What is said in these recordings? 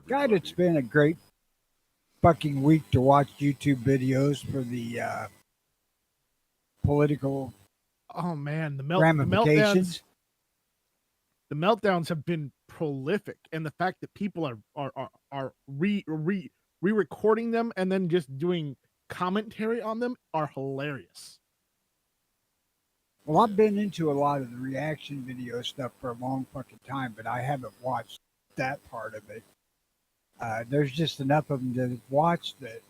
God, it's been a great fucking week to watch YouTube videos for the political Oh man, ramifications. the meltdowns have been prolific, and the fact that people are re-recording them and then just doing commentary on them are hilarious. Well, I've been into a lot of the reaction video stuff for a long fucking time, but I haven't watched that part of it. There's just enough of them to watch that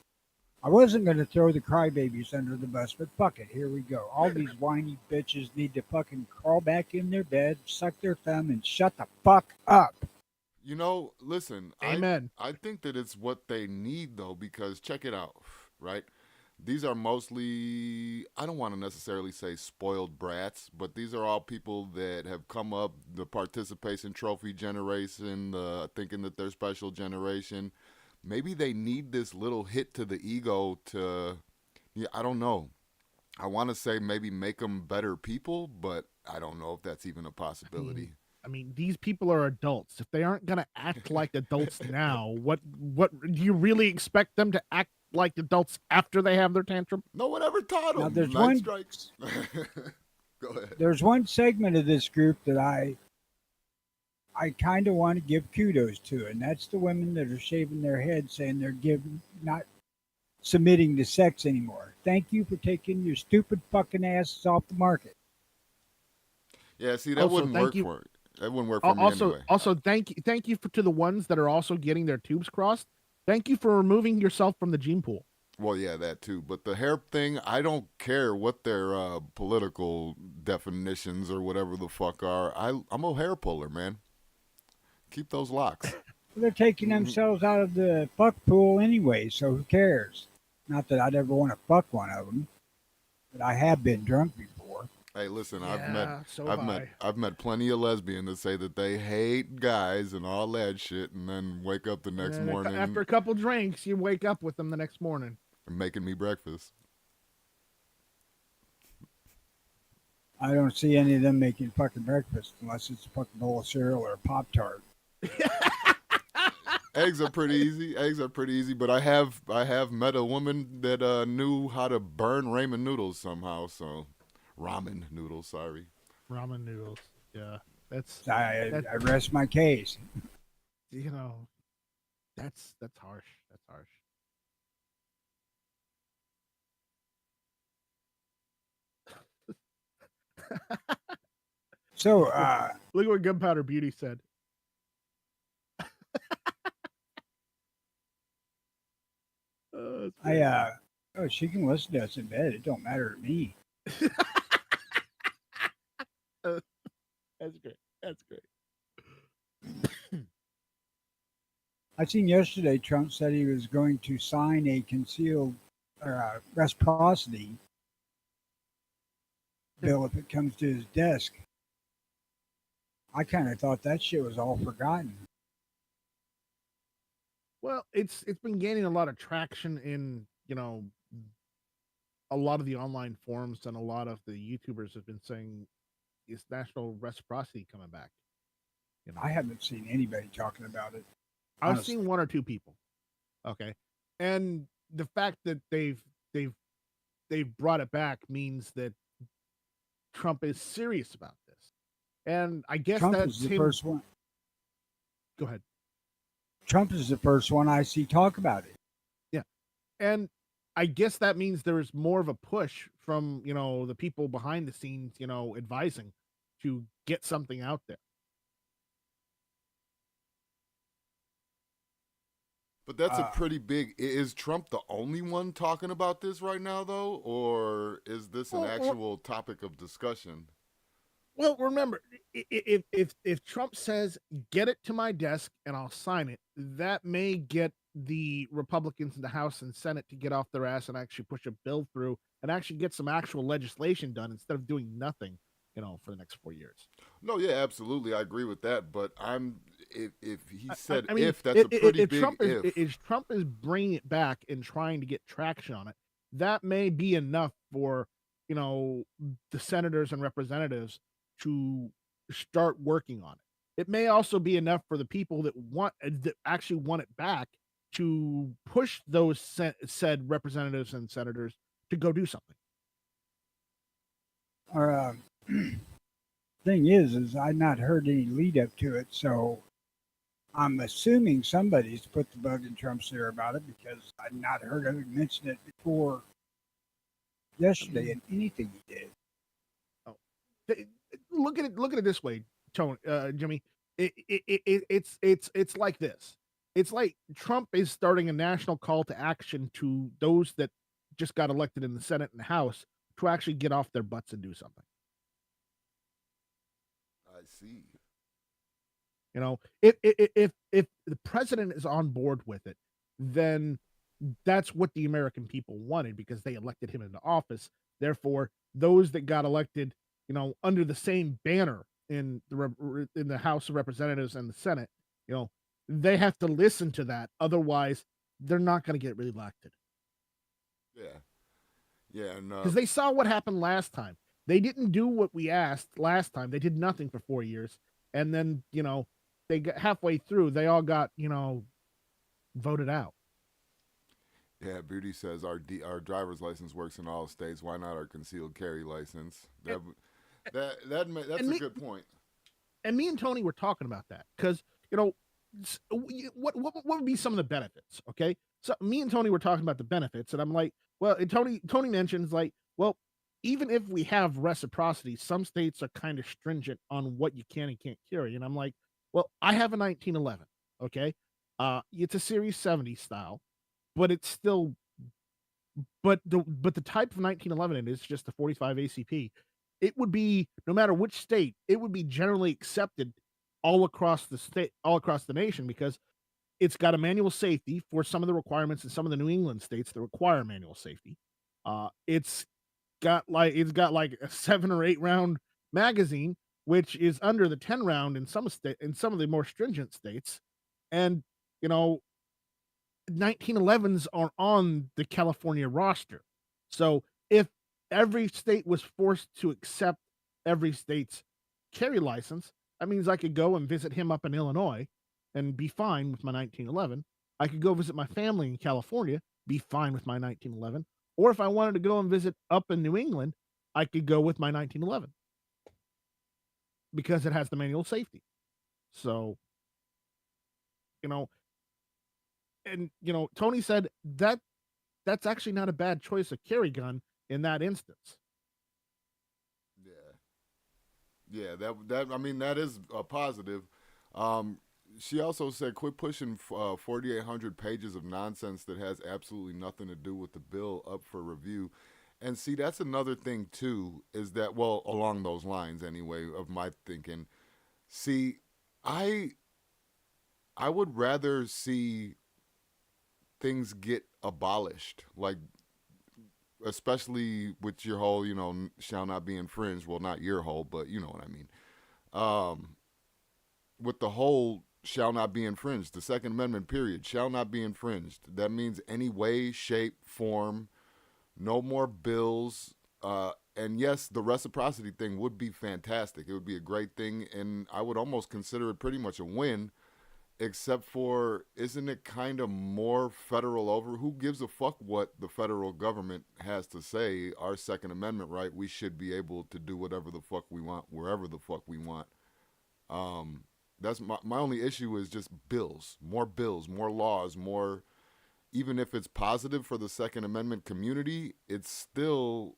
I wasn't going to throw the crybabies under the bus, but fuck it, here we go. All these whiny bitches need to fucking crawl back in their bed, suck their thumb, and shut the fuck up. Listen, Amen. I think that it's what they need though, because check it out, right? These are mostly, I don't want to necessarily say spoiled brats, but these are all people that have come up the participation trophy generation, thinking that they're special generation. Maybe they need this little hit to the ego to, yeah, I don't know. I want to say maybe make them better people, but I don't know if that's even a possibility. I mean, these people are adults. If they aren't gonna act like adults now, what do you really expect them to act like adults after they have their tantrum? No one ever taught Now, them. there's Night one strikes. Go ahead. there's one segment of this group that I kind of want to give kudos to, and that's the women that are shaving their heads, saying they're not submitting to sex anymore. Thank you for taking your stupid fucking asses off the market. Yeah, see, that Also, wouldn't thank work you. for that wouldn't work for me Also, anyway. thank you to the ones that are also getting their tubes crossed. Thank you for removing yourself from the gene pool. Well, yeah, that too. But the hair thing, I don't care what their political definitions or whatever the fuck are. I'm a hair puller, man. Keep those locks. They're taking themselves out of the fuck pool anyway, so who cares? Not that I'd ever want to fuck one of them, but I have been drunk before. Hey, listen, Yeah, so I've have met, I. I've met plenty of lesbians that say that they hate guys and all that shit, and then wake up the And next then after morning a couple drinks, you wake up with them the next morning. and making me breakfast. I don't see any of them making fucking breakfast unless it's a fucking bowl of cereal or a Pop Tart. Eggs are pretty easy. Eggs are pretty easy, but I have met a woman that knew how to burn ramen noodles somehow. So, ramen noodles. Sorry. Ramen noodles. Yeah, that's So that. I rest my case. You know, that's harsh. That's harsh. So Look at what Gunpowder Beauty said. That's I great. oh, she can listen to us in bed. It don't matter to me. That's great. That's great. I seen yesterday Trump said he was going to sign a concealed reciprocity bill if it comes to his desk. I kind of thought that shit was all forgotten. Well, it's been gaining a lot of traction in a lot of the online forums, and a lot of the YouTubers have been saying is national reciprocity coming back. I haven't seen anybody talking about it. I've Honestly. seen one or two people. Okay, and the fact that they've brought it back means that Trump is serious about this, and I guess Trump that's is the him. first one. Go ahead. Trump is the first one I see talk about it. Yeah, and I guess that means there's more of a push from the people behind the scenes, advising to get something out there. But that's a pretty big. Is Trump the only one talking about this right now, though, or is this an Well, actual topic of discussion? Well, remember, if Trump says get it to my desk and I'll sign it, that may get the Republicans in the House and Senate to get off their ass and actually push a bill through and actually get some actual legislation done instead of doing nothing, for the next 4 years. No, yeah, absolutely, I agree with that. But if he said I mean, if, that's a pretty if big Trump is if. if Trump is bringing it back and trying to get traction on it, that may be enough for you know the senators and representatives to start working on it. it may also be enough for the people that actually want it back to push those said representatives and senators to go do something. Or thing is I've not heard any lead up to it, so I'm assuming somebody's put the bug in Trump's ear about it because I've not heard him mention it before yesterday in anything he did. Look at it this way, Tony, Jimmy. It's like this. It's like Trump is starting a national call to action to those that just got elected in the Senate and the House to actually get off their butts and do something. I see. You know, if the president is on board with it, then that's what the American people wanted because they elected him into office. Therefore, those that got elected, you know, under the same banner in the House of Representatives and the Senate, you know, they have to listen to that. Otherwise, they're not going to get reelected. Yeah, because they saw what happened last time. They didn't do what we asked last time. They did nothing for 4 years, and then you know they got halfway through. They all got voted out. Yeah, Beauty says our driver's license works in all states. Why not our concealed carry license? That's a good point. And me and Tony were talking about that because what would be some of the benefits? Okay, so me and Tony were talking about the benefits, and I'm like, well, and Tony mentions like, well, even if we have reciprocity, some states are kind of stringent on what you can and can't carry, and I'm like, well, I have a 1911, okay, it's a Series 70 style, but it's still, but the type of 1911 it is just the 45 ACP. It would be no matter which state, it would be generally accepted all across the nation because it's got a manual safety for some of the requirements in some of the New England states that require manual safety. It's got like a 7 or 8 round magazine, which is under the 10 round in some of the more stringent states, and 1911s are on the California roster. So if every state was forced to accept every state's carry license, that means I could go and visit him up in Illinois and be fine with my 1911. I could go visit my family in California, be fine with my 1911. Or if I wanted to go and visit up in New England, I could go with my 1911 because it has the manual safety. So, and Tony said that's actually not a bad choice of carry gun in that instance. Yeah, that I mean that is a positive. She also said, "Quit pushing 4,800 pages of nonsense that has absolutely nothing to do with the bill up for review." And see, that's another thing too. Is that well along those lines anyway of my thinking. See, I would rather see things get abolished, like especially with your whole, shall not be infringed. Well, not your whole, but you know what I mean. With the whole shall not be infringed, the Second Amendment period shall not be infringed. That means any way, shape, form, no more bills. And yes, the reciprocity thing would be fantastic. It would be a great thing, and I would almost consider it pretty much a win. Except for, isn't it kind of more federal over? Who gives a fuck what the federal government has to say? Our Second Amendment right, we should be able to do whatever the fuck we want, wherever the fuck we want. That's my only issue is just bills, more laws, more. Even if it's positive for the Second Amendment community, it's still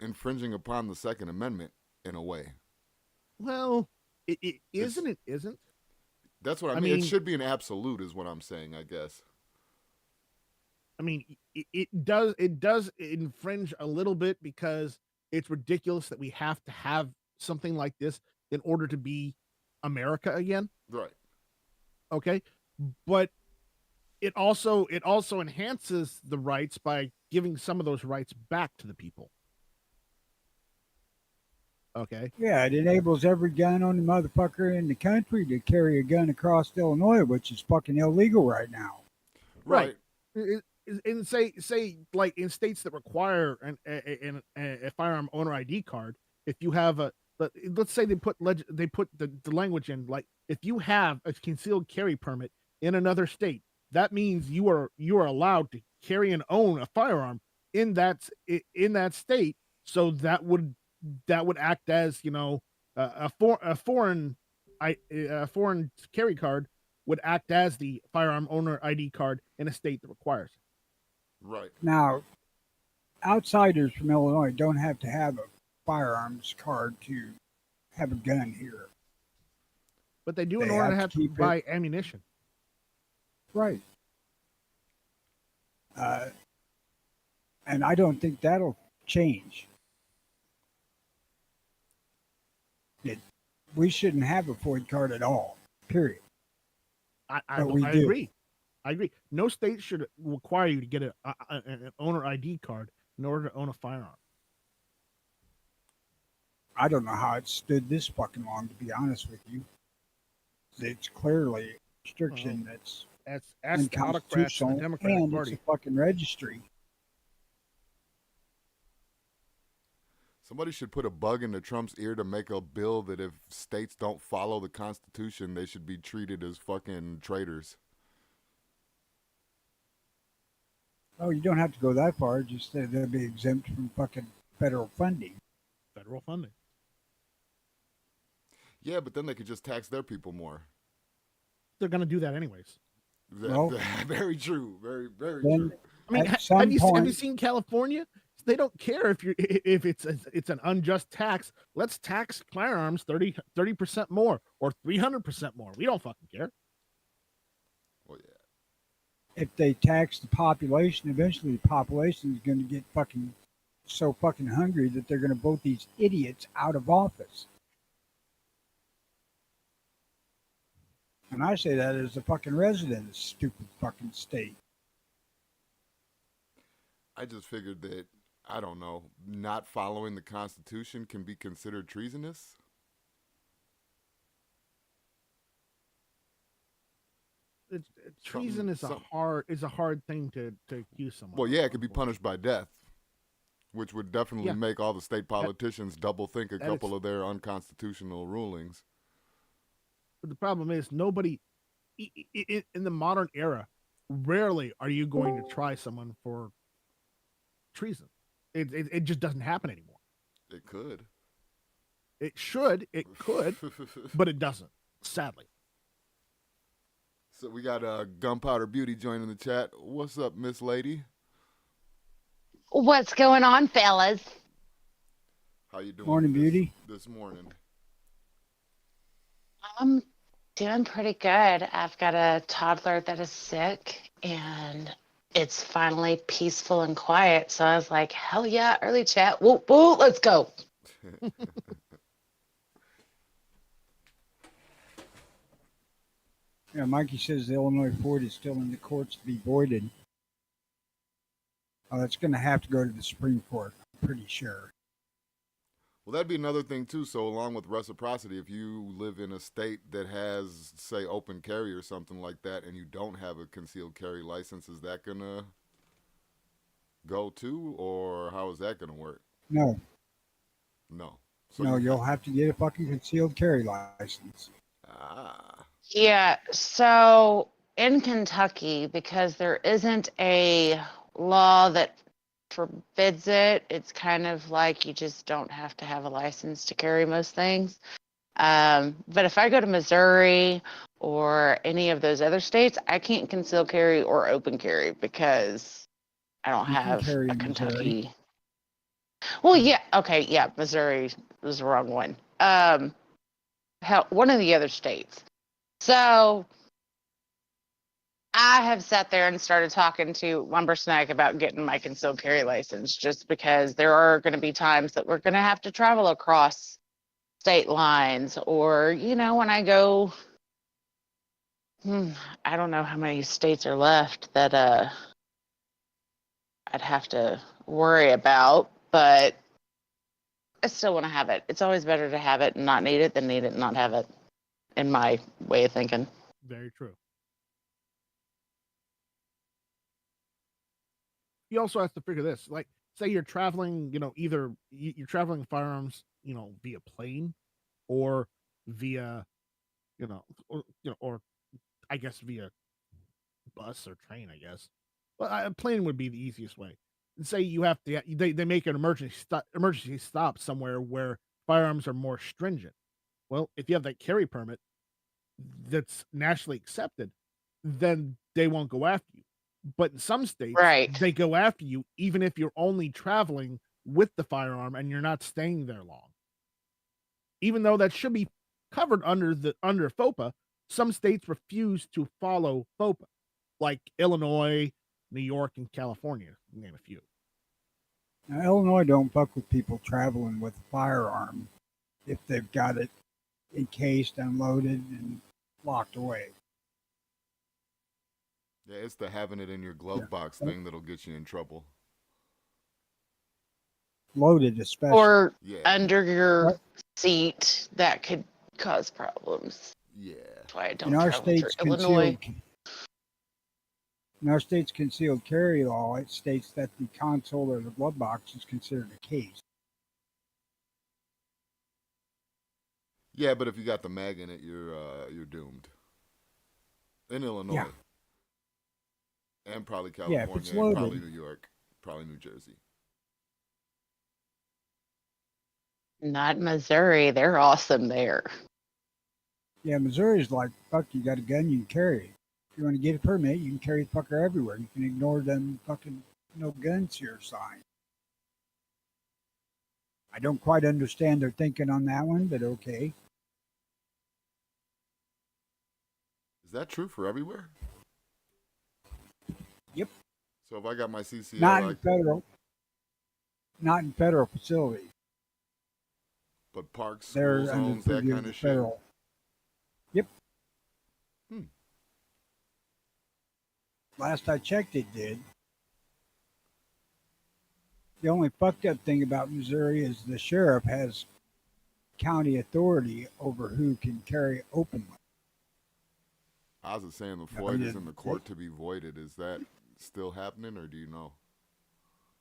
infringing upon the Second Amendment in a way. Well, it isn't. It isn't. That's what I mean. It should be an absolute, is what I'm saying, I guess. I mean, it does infringe a little bit because it's ridiculous that we have to have something like this in order to be America again. Right. Okay. But it also enhances the rights by giving some of those rights back to the people. Okay. Yeah, it enables every gun on the motherfucker in the country to carry a gun across Illinois, which is fucking illegal right now. Right. And say like in states that require a firearm owner ID card, if you have let's say they put the language in like if you have a concealed carry permit in another state, that means you are allowed to carry and own a firearm in that state. So that would act as, you know, a foreign carry card would act as the firearm owner ID card in a state that requires it. Right. Now, outsiders from Illinois don't have to have a firearms card to have a gun here. But they do in They order to have have to to keep buy ammunition. Right. And I don't think that'll change. We shouldn't have a FOID card at all, period. I But we do. agree. I agree. No state should require you to get an owner ID card in order to own a firearm. I don't know how it stood this fucking long, to be honest with you. It's clearly a restriction that's Ask the autocrats and unconstitutional, the Democratic and Party. it's a fucking registry. Somebody should put a bug into Trump's ear to make a bill that if states don't follow the Constitution, they should be treated as fucking traitors. Oh, you don't have to go that far. Just that they'll be exempt from fucking federal funding. Federal funding. Yeah, but then they could just tax their people more. They're going to do that anyways. Well, Very true. Very, very then true. I mean, At some have you point- seen California? They don't care if it's an unjust tax. Let's tax firearms 30% more or 300% more. We don't fucking care. Well, yeah. if they tax the population, eventually the population is going to get fucking so fucking hungry that they're going to vote these idiots out of office. And I say that as a fucking resident of this stupid fucking state. I just figured that, I don't know, not following the Constitution can be considered treasonous. Treason is a hard thing to accuse someone. Well, of, yeah, it could be unfortunately. punished by death, which would definitely Yeah. make all the state politicians double think a that couple is- of their unconstitutional rulings. But the problem is nobody in the modern era, rarely are you going to try someone for treason. It just doesn't happen anymore. It could. It should, it could, but it doesn't, sadly. So we got Gunpowder Beauty joining the chat. What's up, Miss Lady? What's going on, fellas? How you doing? Morning, Beauty. This morning. I'm doing pretty good. I've got a toddler that is sick, and it's finally peaceful and quiet. So I was like, hell yeah, early chat. Whoop, whoop, let's go. Yeah, Mikey says the Illinois Ford is still in the courts to be voided. Oh, it's going to have to go to the Supreme Court, I'm pretty sure. Well, that'd be another thing too. So along with reciprocity, if you live in a state that has, say, open carry or something like that, and you don't have a concealed carry license, is that gonna go too, or how is that gonna work? No, No. So no, you- you'll have to get a fucking concealed carry license. Ah. Yeah, so in Kentucky, because there isn't a law that forbids it, it's kind of like you just don't have to have a license to carry most things. But if I go to Missouri or any of those other states, I can't conceal carry or open carry because I don't You can have carry a in Missouri. Kentucky. Well, yeah, okay, yeah, Missouri was the wrong one. One of the other states. So I have sat there and started talking to Lumber Snack about getting my concealed carry license just because there are going to be times that we're going to have to travel across state lines, or, you know, when I go, I don't know how many states are left that I'd have to worry about, but I still want to have it. It's always better to have it and not need it than need it and not have it, in my way of thinking. Very true. You also have to figure this, like, say you're traveling, you know, either you're traveling firearms, you know, via plane or via, or I guess via bus or train, I guess. But a plane would be the easiest way. And say you have to, they make an emergency stop somewhere where firearms are more stringent. Well, if you have that carry permit that's nationally accepted, then they won't go after you. But in some states, Right. they go after you even if you're only traveling with the firearm and you're not staying there long. Even though that should be covered under FOPA, some states refuse to follow FOPA, like Illinois, New York, and California, to name a few. Now, Illinois don't fuck with people traveling with a firearm if they've got it encased, unloaded, and locked away. Yeah, it's the having it in your glove box thing that'll get you in trouble. Loaded, especially. Or Yeah. under your What? seat, that could cause problems. Yeah. That's why I don't In our travel through state's Illinois. concealed carry law, it states that the console or the glove box is considered a case. Yeah, but if you got the mag in it, you're doomed. In Illinois. Yeah. And probably Yeah, California, if it's and probably loaded. New York, probably New Jersey. Not Missouri. They're awesome there. Yeah, Missouri's like, fuck, you got a gun, you can carry it. If you want to get a permit, you can carry the fucker everywhere. You can ignore them fucking no guns here sign. I don't quite understand their thinking on that one, but okay. Is that true for everywhere? Yep. So if I got my CCL, Not in federal facilities. but parks, They're school under zones, that purview kind of of shit. federal. Yep. Hmm. Last I checked, it did. The only fucked up thing about Missouri is the sheriff has county authority over who can carry openly. I was just saying the Yeah, void yeah. is in the court to be voided. Is that still happening, or do you know?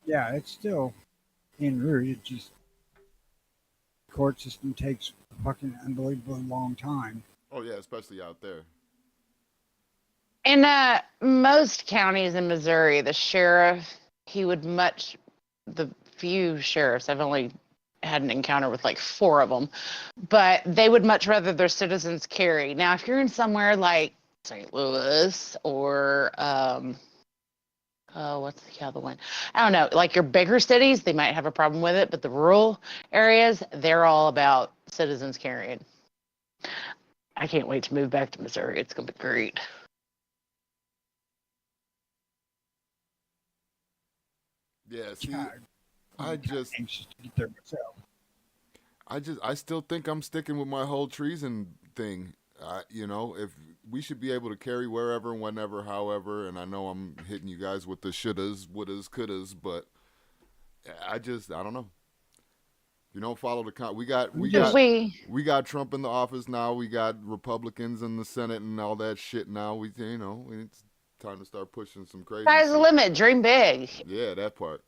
Yeah, it's still in route. It just court system takes a fucking unbelievably long time. Oh yeah, especially out there. In most counties in Missouri, the sheriff, the few sheriffs, I've only had an encounter with like 4 of them, but they would much rather their citizens carry. Now, if you're in somewhere like St. Louis or, what's the other one? I don't know, like your bigger cities, they might have a problem with it, but the rural areas, they're all about citizens carrying. I can't wait to move back to Missouri. It's going to be great. Yeah. See, God, I I'm just, anxious to get there myself. I still think I'm sticking with my whole treason thing. You know, if we should be able to carry wherever, whenever, however, and I know I'm hitting you guys with the shouldas, wouldas, couldas, but I don't know. You don't follow the we got Trump in the office now. We got Republicans in the Senate and all that shit now. It's time to start pushing some crazy Sky's the shit. limit. Dream big. Yeah, that part.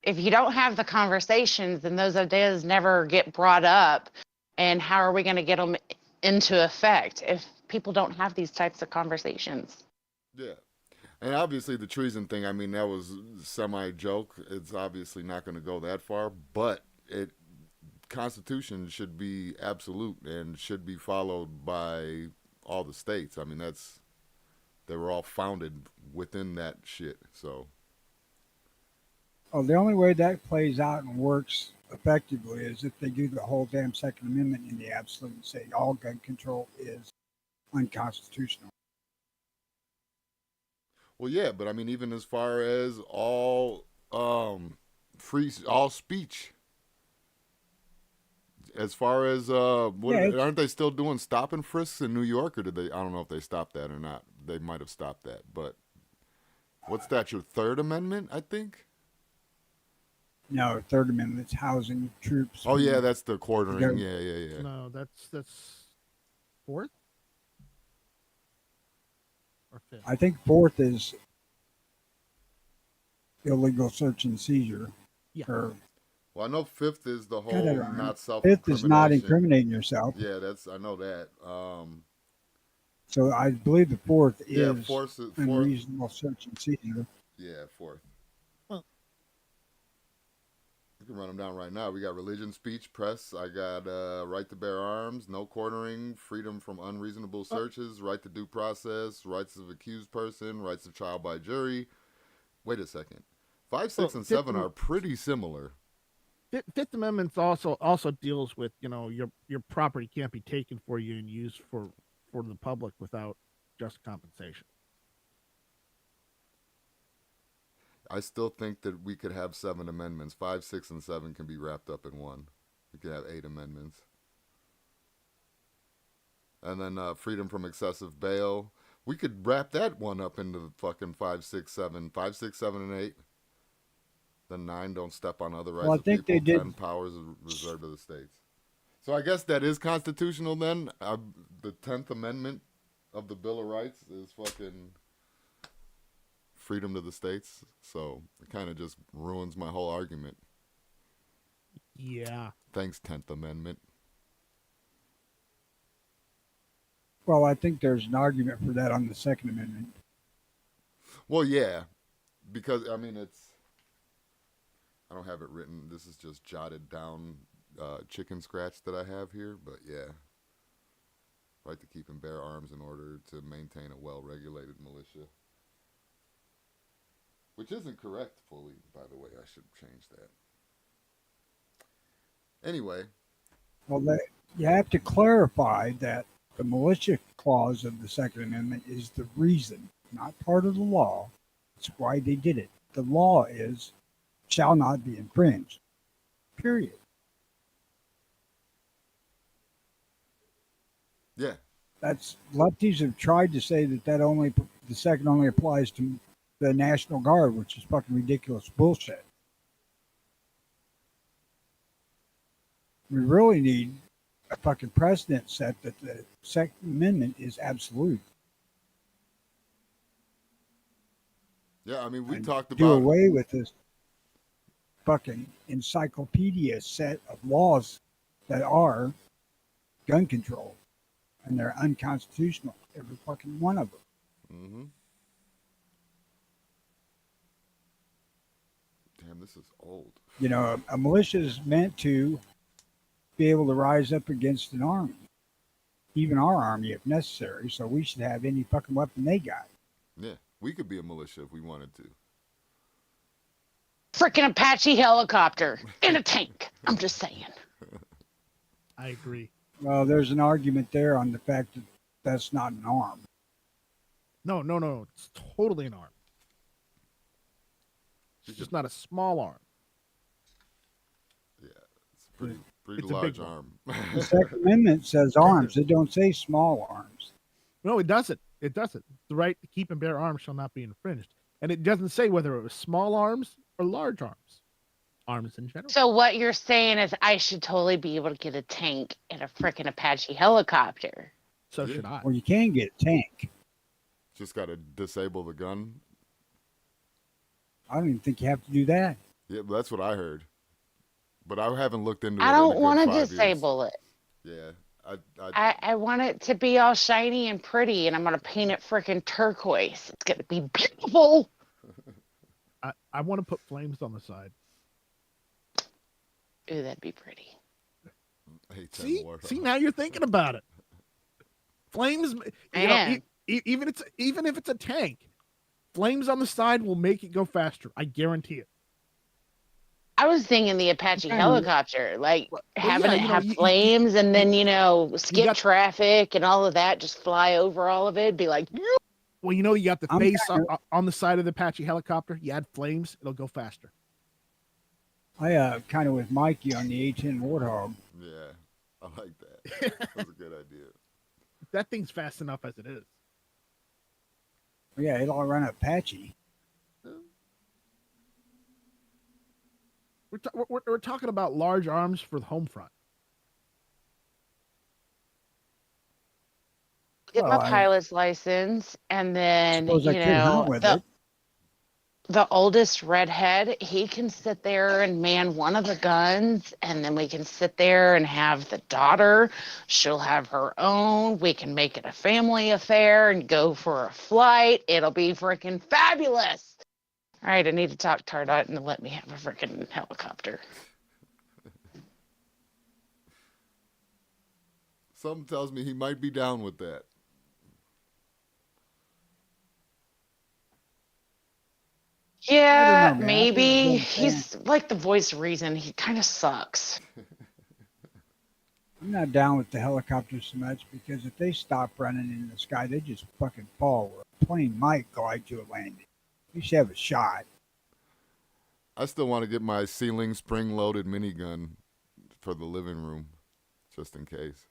If you don't have the conversations, then those ideas never get brought up. And how are we going to get them into effect if people don't have these types of conversations? Yeah. And obviously the treason thing, I mean, that was semi-joke. It's obviously not going to go that far, but Constitution should be absolute and should be followed by all the states. I mean, they were all founded within that shit, so. Oh, the only way that plays out and works effectively is if they do the whole damn Second Amendment in the absolute and say all gun control is unconstitutional. Well, yeah, but I mean, even as far as all speech, as far as aren't they still doing stop and frisks in New York, or did they? I don't know if they stopped that or not. They might have stopped that, but what's that? Your Third Amendment, I think. No, Third Amendment's housing troops. Oh yeah, that's the quartering. Go. Yeah. No, that's 4th or 5th. I think 4th is illegal search and seizure. Yeah. Or Well, I know fifth is the God, I whole don't know. not self. Fifth is not incriminating yourself. Yeah, I know that. So I believe the fourth Yeah, is fourth. unreasonable search and seizure. Yeah, fourth. Well- You can run them down right now. We got religion, speech, press. I got right to bear arms, no quartering, freedom from unreasonable searches, right to due process, rights of accused person, rights of trial by jury. Wait a second. 5, 6, Well, and 7 are pretty similar. Fifth Amendment also deals with, you know, your property can't be taken for you and used for the public without just compensation. I still think that we could have 7 amendments. 5, 6, and 7 can be wrapped up in one. We could have 8 amendments. And then freedom from excessive bail. We could wrap that one up into the fucking 5, 6, 7. 5, 6, 7, and 8. Then 9, don't step on other rights Well, I of think people. they did- 10, powers reserved to the states. So I guess that is constitutional then. The 10th Amendment of the Bill of Rights is fucking freedom to the states. So it kind of just ruins my whole argument. Yeah. Thanks, 10th Amendment. Well, I think there's an argument for that on the Second Amendment. Well, yeah, because I mean I don't have it written. This is just jotted down chicken scratch that I have here, but yeah. Right to keep and bear arms in order to maintain a well-regulated militia. Which isn't correct fully, by the way. I should change that. Anyway. Well, you have to clarify that the militia clause of the Second Amendment is the reason, not part of the law. It's why they did it. The law is shall not be infringed. Period. Yeah. That's lefties have tried to say that the second only applies to the National Guard, which is fucking ridiculous bullshit. We really need a fucking precedent set that the Second Amendment is absolute. Yeah, I mean, we And talked do about away with this fucking encyclopedia set of laws that are gun control, and they're unconstitutional, every fucking one of them. Mm-hmm. Damn, this is old. You know, a militia is meant to be able to rise up against an army, even our army if necessary. So we should have any fucking weapon they got. Yeah, we could be a militia if we wanted to. Freaking Apache helicopter in a tank. I'm just saying. I agree. Well, there's an argument there on the fact that that's not an arm. No. It's totally an arm. It's just not a small arm. Yeah, it's a pretty It's a large big one. arm. The Second Amendment says arms. It don't say small arms. No, it doesn't. It doesn't. The right to keep and bear arms shall not be infringed. And it doesn't say whether it was small arms or large arms. Arms in general. So what you're saying is I should totally be able to get a tank and a freaking Apache helicopter. So Yeah. should I. Well, you can get a tank. Just got to disable the gun. I don't even think you have to do that. Yeah, but that's what I heard. But I haven't looked into it. I in a don't good want to 5 years. disable it. Yeah, I want it to be all shiny and pretty, and I'm gonna paint it freaking turquoise. It's gonna be beautiful. I want to put flames on the side. Ooh, that'd be pretty. I hate 10 See, war. now you're thinking about it. Flames, you know, Man. even if it's a tank, flames on the side will make it go faster. I guarantee it. I was thinking the Apache Okay. helicopter, like having yeah, it you know, have you- flames and then, skip got- traffic and all of that, just fly over all of it, be like, Well, you know, you got the I'm face kinda- on the side of the Apache helicopter. You add flames, it'll go faster. I kind of with Mikey on the A-10 Warthog. Yeah, I like that. That's a good idea. That thing's fast enough as it is. Yeah, it'll run Apache. We're talking about large arms for the home front. get Well, my I pilot's license, and then, suppose I could hunt with the, it. the oldest redhead, he can sit there and man one of the guns, and then we can sit there and have the daughter. She'll have her own. We can make it a family affair and go for a flight. It'll be freaking fabulous. All right, I need to talk Tardot and let me have a freaking helicopter. Something tells me he might be down with that. Yeah, know, man. I've always maybe. been a fan. He's like the voice of reason. He kind of sucks. I'm not down with the helicopters so much because if they stop running in the sky, they just fucking fall. Where a plane might glide to a landing. You should have a shot. I still want to get my ceiling spring-loaded minigun for the living room, just in case.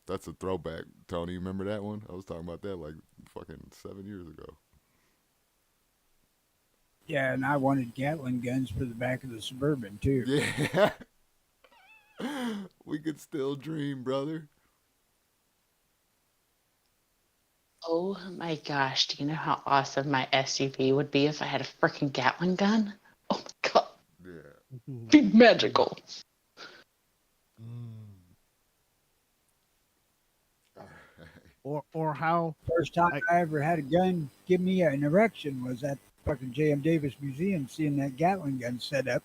That's a throwback, Tony. You remember that one? I was talking about that like fucking 7 years ago. Yeah, and I wanted Gatling guns for the back of the Suburban too. Yeah. We could still dream, brother. Oh my gosh, do you know how awesome my SUV would be if I had a freaking Gatling gun? Oh my god, Yeah. it'd be magical. Or how First time I ever had a gun give me an erection was at fucking J.M. Davis Museum, seeing that Gatling gun set up.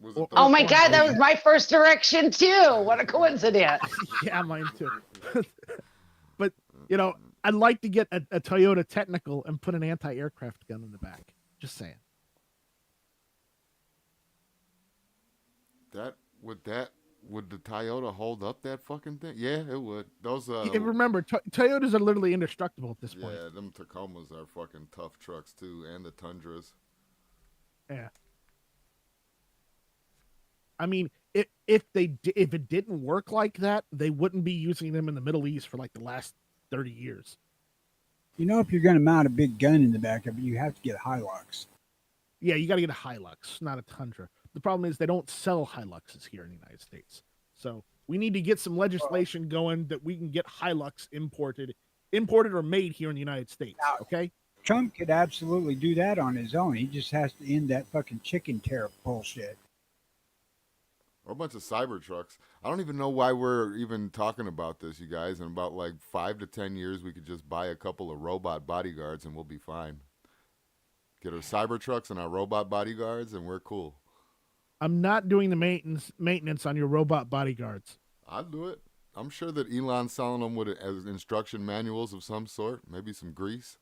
Was Or- it Oh my Or god, how- that was my first direction too. What a coincidence. yeah, mine too. But I'd like to get a Toyota Technical and put an anti-aircraft gun in the back. Just saying. Would the Toyota hold up that fucking thing? Yeah, it would. Those Remember, Toyotas are literally indestructible at this point. yeah, them Tacomas are fucking tough trucks too, and the Tundras. Yeah. I mean, if it didn't work like that, they wouldn't be using them in the Middle East for like the last 30 years. You know, if you're going to mount a big gun in the back of it, you have to get a Hilux. Yeah, you got to get a Hilux, not a Tundra. The problem is they don't sell Hiluxes here in the United States. So we need to get some legislation going that we can get Hilux imported or made here in the United States. Okay. Trump could absolutely do that on his own. He just has to end that fucking chicken tariff bullshit. Or a bunch of Cybertrucks. I don't even know why we're even talking about this, you guys. In about like 5 to 10 years, we could just buy a couple of robot bodyguards and we'll be fine. Get our Cybertrucks and our robot bodyguards, and we're cool. I'm not doing the maintenance on your robot bodyguards. I'd do it. I'm sure that Elon's selling them with as instruction manuals of some sort, maybe some grease.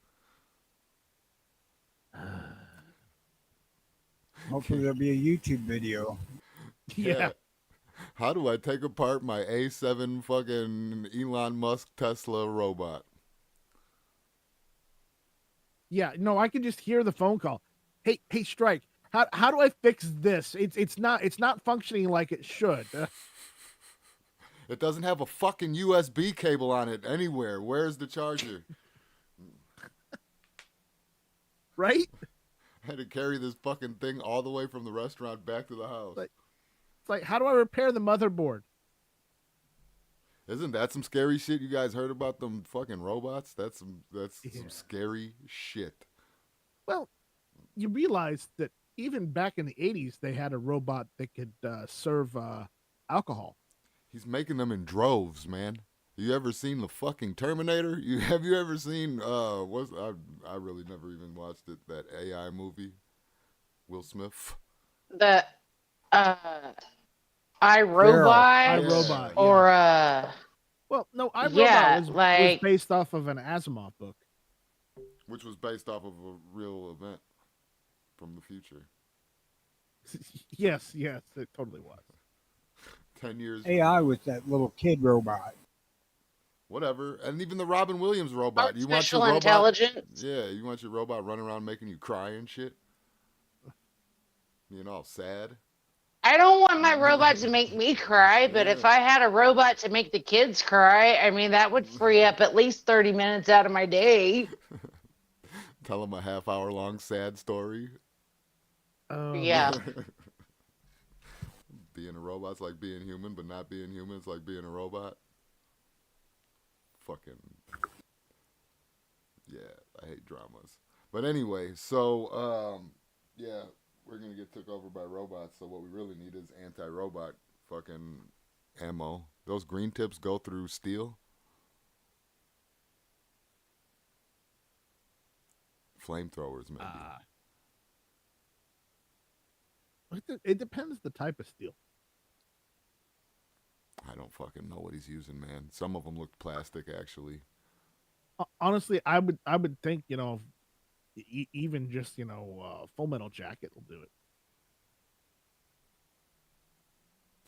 Hopefully there'll be a YouTube video. Yeah. How do I take apart my A7 fucking Elon Musk Tesla robot? Yeah, no, I can just hear the phone call. Hey, Strike, how do I fix this? It's not functioning like it should. It doesn't have a fucking USB cable on it anywhere. Where's the charger? Right? I had to carry this fucking thing all the way from the restaurant back to the house. It's like, how do I repair the motherboard? Isn't that some scary shit? You guys heard about them fucking robots? That's some Yeah. scary shit. Well, you realize that even back in the 80s, they had a robot that could serve alcohol. He's making them in droves, man. You ever seen the fucking Terminator? Have you ever seen I really never even watched it, that AI movie? Will Smith. The iRobot iRobot, or Well, no, iRobot Yeah, was like- based off of an Asimov book. Which was based off of a real event from the future. Yes, it totally was. 10 years. AI with that little kid robot. Whatever. And even the Robin Williams robot. You want your artificial robot? intelligence. Yeah, you want your robot running around making you cry and shit? You know, all sad. I don't want my robot to make me cry, but if I had a robot to make the kids cry, I mean, that would free up at least 30 minutes out of my day. Tell them a half-hour long sad story. Yeah. Being a robot's like being human, but not being human is like being a robot. Fucking. Yeah, I hate dramas. But anyway, so yeah, we're gonna get took over by robots. So what we really need is anti-robot fucking ammo. Those green tips go through steel. Flamethrowers, maybe. It depends the type of steel. I don't fucking know what he's using, man. Some of them look plastic, actually. Honestly, I would think, even just, Full Metal Jacket will do it.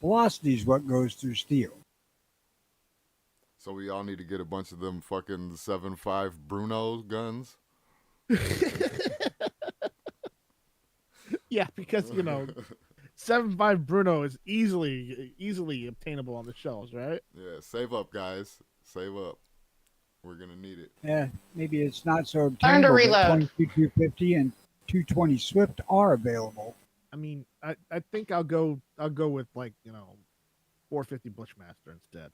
Velocity is what goes through steel. So we all need to get a bunch of them fucking 7.5 Bruno guns. Yeah, because 7.5 Bruno is easily obtainable on the shelves, right? Yeah, save up, guys. Save up. We're gonna need it. Yeah, maybe it's not so Turn to obtainable, but reload. 22 250 and 220 Swift are available. I mean, I think I'll go with 450 Bushmaster instead.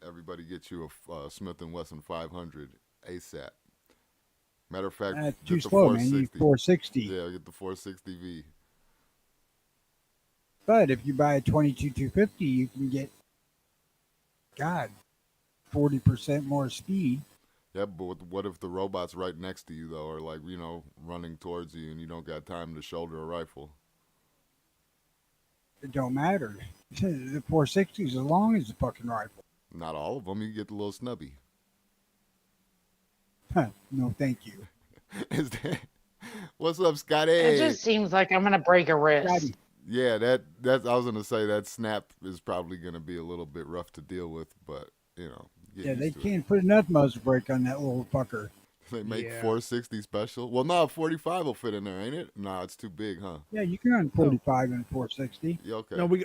Everybody get you a Smith & Wesson 500 ASAP. Matter of fact, That's get too the slow, man. You need 460. Yeah, get the 460V. But if you buy a 22 250, you can get, 40% more speed. Yeah, but what if the robot's right next to you, though, or running towards you and you don't got time to shoulder a rifle? It don't matter. The 460 is as long as the fucking rifle. Not all of them. You get the little snubby. No, thank you. Is that... What's up, Scotty? It just seems like I'm gonna break a wrist. Scotty. Yeah, that's. I was gonna say that snap is probably gonna be a little bit rough to deal with, but get Yeah, they used to it. can't put enough muzzle brake on that little fucker. They make Yeah. 460 special. Well, no, 45 will fit in there, ain't it? No, it's too big, huh? Yeah, you can run 45 and 460. Yeah, okay. No, we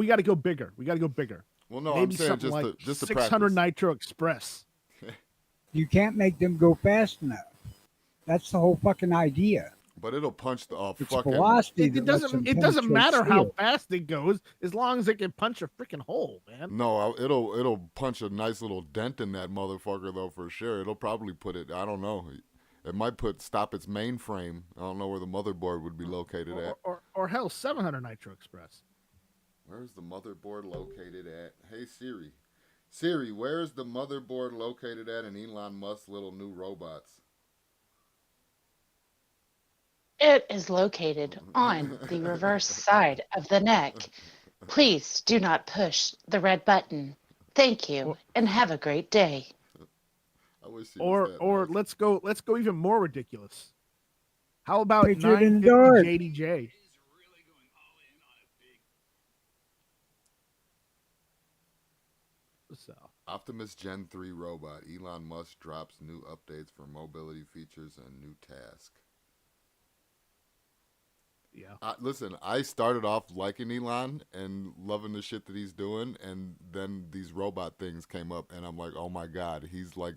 got to go bigger. We got to go bigger. well, no, Maybe I'm saying something just like to 600 practice. Nitro Express. You can't make them go fast enough. That's the whole fucking idea. But it'll punch the It's fucking. velocity It that lets them doesn't penetrate matter how steel. fast it goes as long as it can punch a freaking hole, man. No, it'll punch a nice little dent in that motherfucker though for sure. It'll probably put it. I don't know. It might stop its mainframe. I don't know where the motherboard would be located at. Or hell, 700 Nitro Express. Where's the motherboard located at? Hey Siri. Siri, where's the motherboard located at in Elon Musk's little new robots? It is located on the reverse side of the neck. Please do not push the red button. Thank you and have a great day. I wish she was Or that let's go even more ridiculous. How about Patriot in the 950 dark. JDJ? So, Optimus Gen 3 robot. Elon Musk drops new updates for mobility features and new task. yeah. Listen, I started off liking Elon and loving the shit that he's doing, and then these robot things came up, and I'm like, oh my god, he's like,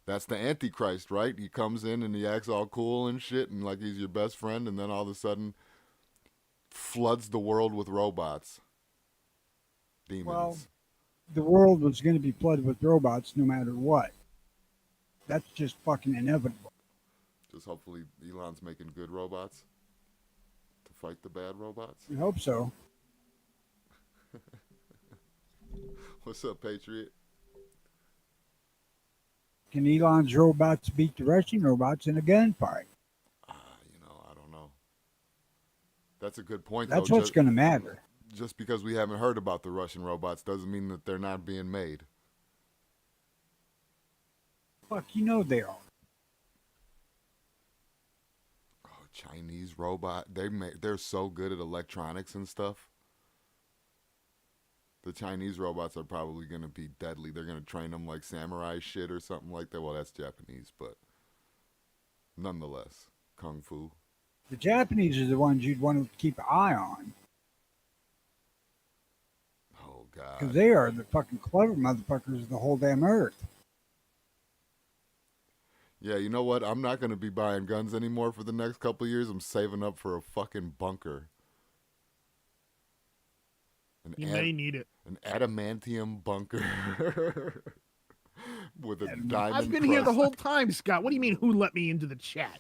that's the Antichrist, right? He comes in and he acts all cool and shit, and like he's your best friend, and then all of a sudden floods the world with robots. Demons. Well, the world was going to be flooded with robots no matter what. That's just fucking inevitable. Just hopefully Elon's making good robots to fight the bad robots. I hope so. What's up, Patriot? Can Elon's robots beat the Russian robots in a gunfight? I don't know. That's a good point. That's though. what's going to matter. Just because we haven't heard about the Russian robots doesn't mean that they're not being made. Fuck, you know they are. Oh, Chinese robot. They're so good at electronics and stuff. The Chinese robots are probably going to be deadly. They're going to train them like samurai shit or something like that. Well, that's Japanese, but nonetheless, kung fu. The Japanese are the ones you'd want to keep an eye on Oh, God. because they are the fucking clever motherfuckers of the whole damn earth. Yeah, you know what? I'm not going to be buying guns anymore for the next couple of years. I'm saving up for a fucking bunker. You may need it. An adamantium bunker. with a And diamond. I've been here the crust. whole time, Scott. What do you mean? Who let me into the chat?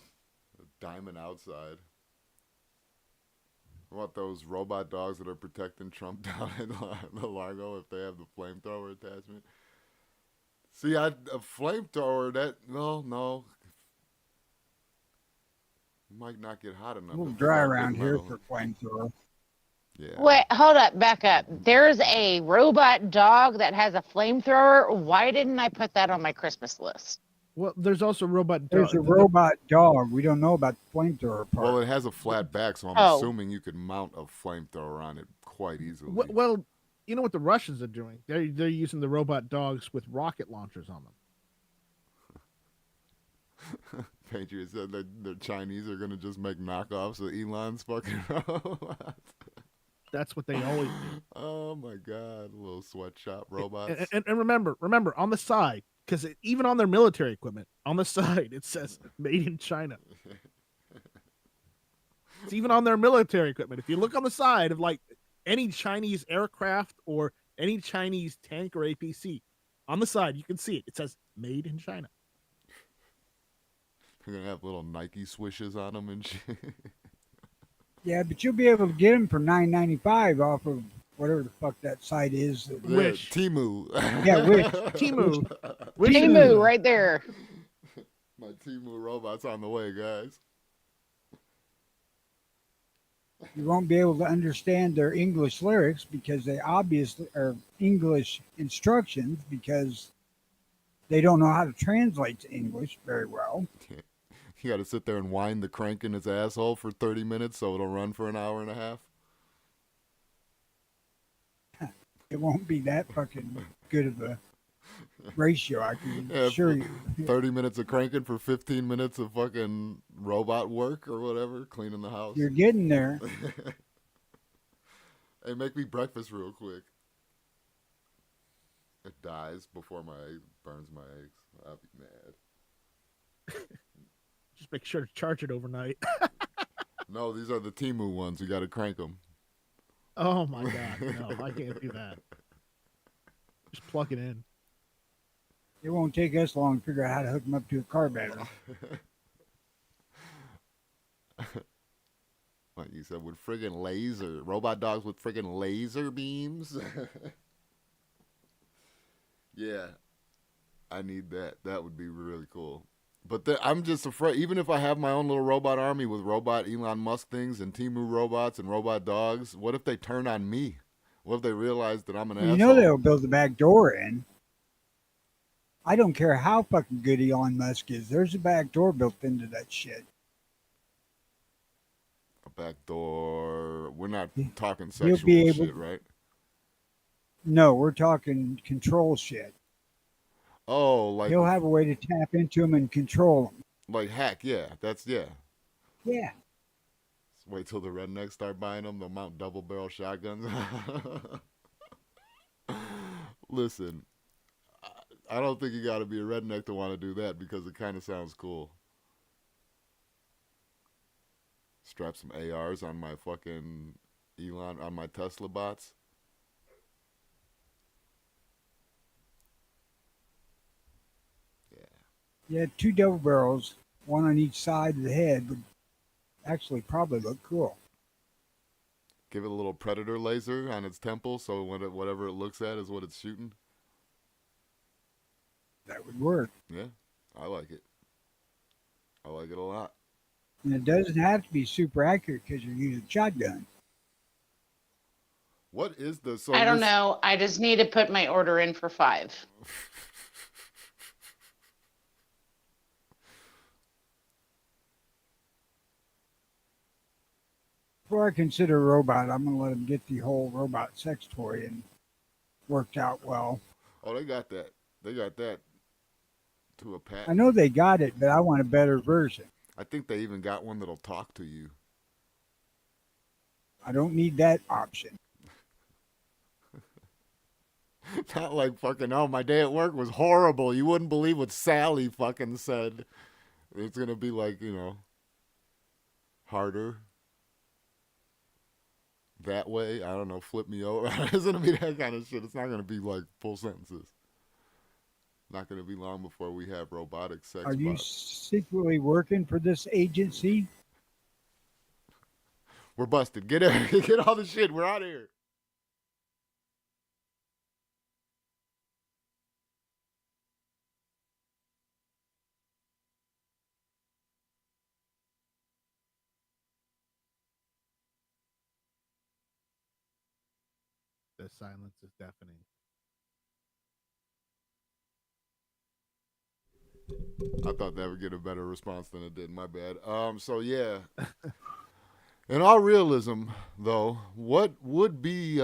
Diamond outside. What about those robot dogs that are protecting Trump down in the Largo if they have the flamethrower attachment? See, a flamethrower, that, well, no. Might not get hot enough. a little if dry it's all around big here metal. for flamethrower. Yeah. Wait, hold up, back up. There's a robot dog that has a flamethrower. Why didn't I put that on my Christmas list? Well, there's also robot. There's a robot dog. We don't know about the flamethrower part. Well, it has a flat back, so I'm Oh. assuming you could mount a flamethrower on it quite easily. Well, you know what the Russians are doing? They're using the robot dogs with rocket launchers on them. Patriot said that the Chinese are going to just make knockoffs of Elon's fucking robots. That's what they always do. Oh my god, little sweatshop robots. And remember, on the side, because even on their military equipment, on the side it says "Made in China." It's even on their military equipment. If you look on the side of like any Chinese aircraft or any Chinese tank or APC, on the side you can see it. It says "Made in China." They're gonna have little Nike swishes on them and shit. Yeah, but you'll be able to get them for $9.95 off of whatever the fuck that site is. Yeah, Wish. Timu. Yeah, Wish. Timu. Timu, right there. My Timu robot's on the way, guys. You won't be able to understand their English lyrics because they obviously are English instructions because they don't know how to translate to English very well. You got to sit there and wind the crank in his asshole for 30 minutes so it'll run for an hour and a half. It won't be that fucking good of a ratio, I can Yeah, assure you. 30 minutes of cranking for 15 minutes of fucking robot work or whatever, cleaning the house. You're getting there. Hey, make me breakfast real quick. It dies before burns my eggs. I'll be mad. Just make sure to charge it overnight. No, these are the Timu ones. You got to crank them. Oh my god, no, I can't do that. Just plug it in. It won't take us long to figure out how to hook them up to a car battery. Like you said, with friggin' robot dogs with friggin' laser beams. Yeah, I need that. That would be really cool. But I'm just afraid, even if I have my own little robot army with robot Elon Musk things and Timu robots and robot dogs, what if they turn on me? What if they realize that I'm an asshole? You know they'll build the back door in. I don't care how fucking good Elon Musk is. There's a back door built into that shit. A back door. We're not talking You'll sexual be able- shit, right? No, we're talking control shit. Oh, like He'll have a way to tap into them and control them. like hack, yeah. Yeah. Yeah. Just wait till the rednecks start buying them. They'll mount double barrel shotguns. Listen, I don't think you got to be a redneck to want to do that because it kind of sounds cool. Strap some ARs on my fucking on my Tesla bots. Yeah, 2 double barrels, one on each side of the head would actually probably look cool. Give it a little predator laser on its temple, so whatever it looks at is what it's shooting. That would work. Yeah, I like it. I like it a lot. And it doesn't have to be super accurate because you're using shotgun. What is the? So I don't this- know. I just need to put my order in for 5. Before I consider a robot, I'm going to let him get the whole robot sex toy and worked out well. Oh, they got that. They got that to a pat. I know they got it, but I want a better version. I think they even got one that'll talk to you. I don't need that option. Not like fucking, oh, my day at work was horrible. You wouldn't believe what Sally fucking said. It's going to be like, harder. That way, I don't know, flip me over. It's going to be that kind of shit. It's not going to be like full sentences. not going to be long before we have robotic sex Are you bots. secretly working for this agency? We're busted. Get it. Get all the shit. We're out of here. The silence is deafening. I thought that would get a better response than it did. My bad. So yeah. In all realism, though, what would be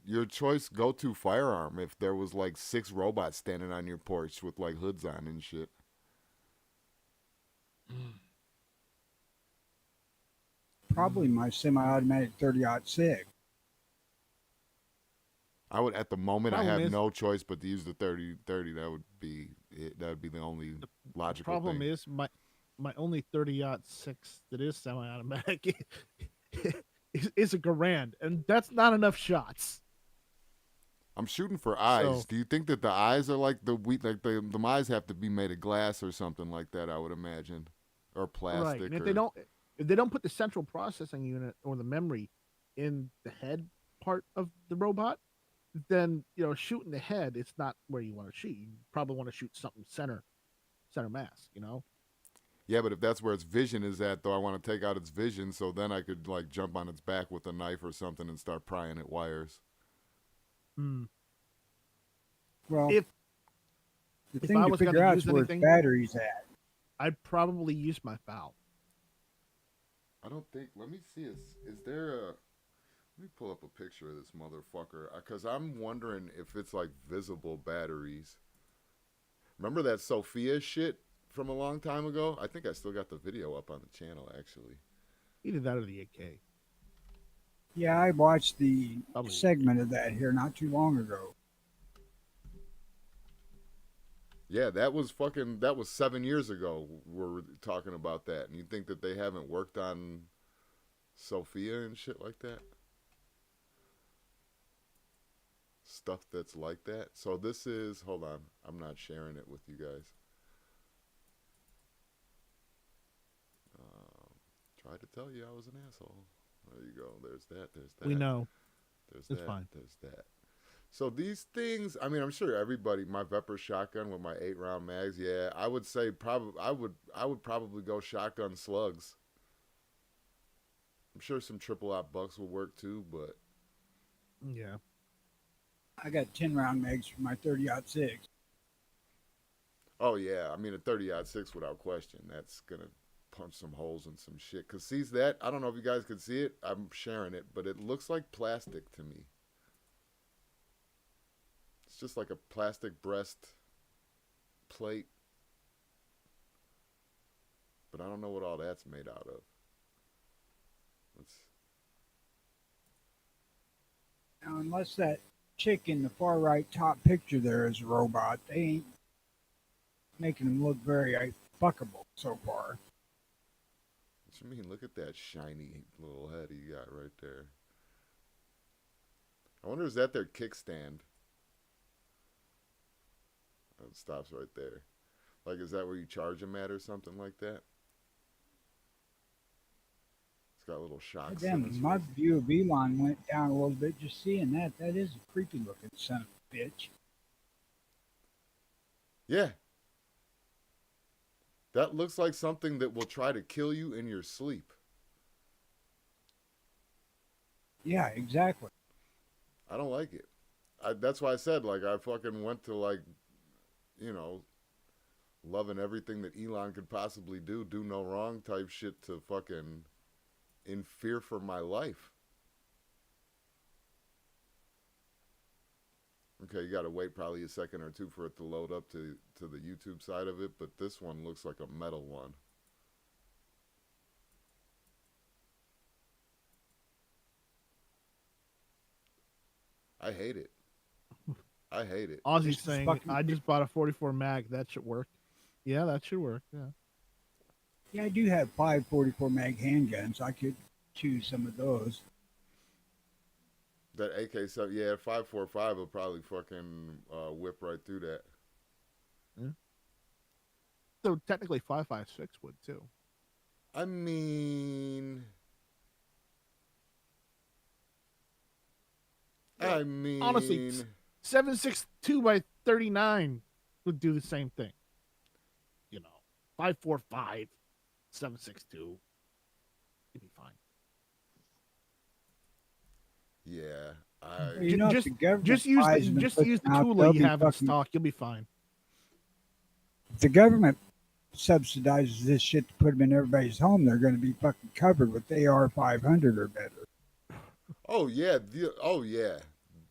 your choice go-to firearm if there was like 6 robots standing on your porch with like hoods on and shit? Probably my semi-automatic 30-06. I would, at the moment, I Problem have is- no choice but to use the 30-30. That would be it. That would be the only logical Problem thing. is my only 30-06 that is semi-automatic is a Garand, and that's not enough shots. I'm shooting for eyes. So- Do you think that the eyes are like the eyes have to be made of glass or something like that? I would imagine, or plastic. Right, and or, if they don't put the central processing unit or the memory in the head part of the robot, then shooting the head, it's not where you want to shoot. You probably want to shoot something center mass. Yeah, but if that's where its vision is at, though, I want to take out its vision, so then I could like jump on its back with a knife or something and start prying at wires. Well, If the if thing I to was gonna figure out use is where anything- its battery's at. I'd probably use my FAL. I don't think. Let me see. Is there a? Let me pull up a picture of this motherfucker, because I'm wondering if it's like visible batteries. Remember that Sophia shit from a long time ago? I think I still got the video up on the channel, actually. Either that or the 8K. Yeah, I watched the Probably. segment of that here not too long ago. Yeah, that was 7 years ago. We're talking about that, and you think that they haven't worked on Sophia and shit like that? Stuff that's like that. So this is, hold on, I'm not sharing it with you guys. Tried to tell you I was an asshole. There you go. There's that. There's that. We know. There's It's that. fine. There's that. So these things, I mean, I'm sure everybody, my Vepper shotgun with my 8-round mags, yeah, I would say I would probably go shotgun slugs. I'm sure some triple op bucks will work too, but Yeah. I got 10-round mags for my 30-06. oh yeah, I mean a 30-06 without question. That's gonna punch some holes in some shit. Cause sees that, I don't know if you guys can see it. I'm sharing it, but it looks like plastic to me. It's just like a plastic breast plate. But I don't know what all that's made out of. Now, unless that chick in the far right top picture there is a robot, they ain't making them look very fuckable so far. What you mean? Look at that shiny little head he got right there. I wonder, is that their kickstand? Oh, it stops right there. Like, is that where you charge them at or something like that? It's got little shocks. Damn, my view of Elon went down a little bit just seeing that. That is a creepy looking son of a bitch. Yeah. That looks like something that will try to kill you in your sleep. Yeah, exactly. I don't like it. That's why I said, like, I fucking went to, like, you know, loving everything that Elon could possibly do no wrong type shit, to fucking in fear for my life. Okay, you gotta wait probably a second or two for it to load up to the YouTube side of it, but this one looks like a metal one. I hate it. I hate it. Ozzy's This is saying, fucking I just bought a 44 mag. That should work. Yeah, that should work. Yeah. Yeah, I do have 544 mag handguns. I could choose some of those. That AK-7, yeah, 545 will probably fucking whip right through that. So technically 556 would too. I mean, Yeah. I mean, Honestly, 762 by 39 would do the same thing. 545, 762. You'd be fine. yeah. Well, you know, if Just the government just use buys them and just puts use the them out, Tula they'll you be have in fucking. stock. You'll be fine. If the government subsidizes this shit to put them in everybody's home, they're going to be fucking covered with AR 500 or better. Oh yeah, oh yeah.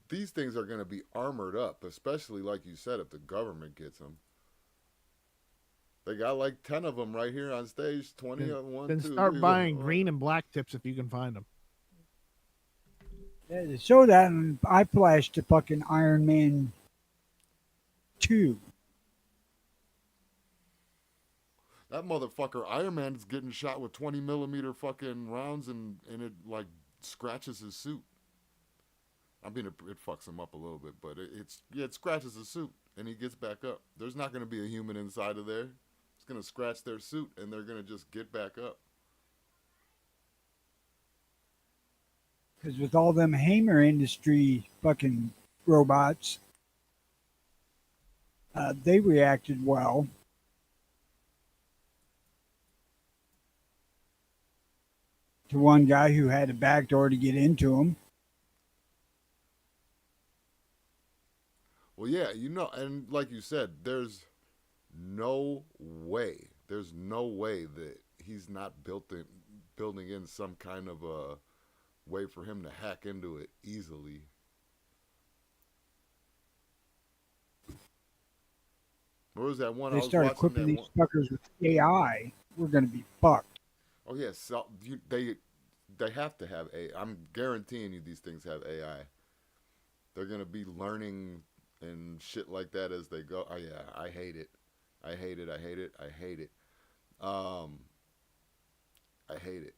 These things are going to be armored up, especially like you said, if the government gets them. They got like 10 of them right here on stage. 20 Then, on one, then two, start three. buying green and black tips if you can find them. Yeah, they show that, and I flashed to fucking Iron Man 2. That motherfucker Iron Man is getting shot with 20 millimeter fucking rounds, and it like scratches his suit. I mean, it fucks him up a little bit, but it scratches his suit, and he gets back up. There's not going to be a human inside of there. It's going to scratch their suit, and they're going to just get back up. Because with all them Hammer Industry fucking robots, they reacted well. To one guy who had a back door to get into them. Well, yeah, and like you said, there's no way that he's not building in some kind of a way for him to hack into it easily. Where was that one? They I was start watching equipping that these one. fuckers with AI. We're going to be fucked. Oh yeah, so they have to have AI. I'm guaranteeing you these things have AI. They're gonna be learning and shit like that as they go. Oh yeah, I hate it. I hate it. I hate it. I hate it. I hate it.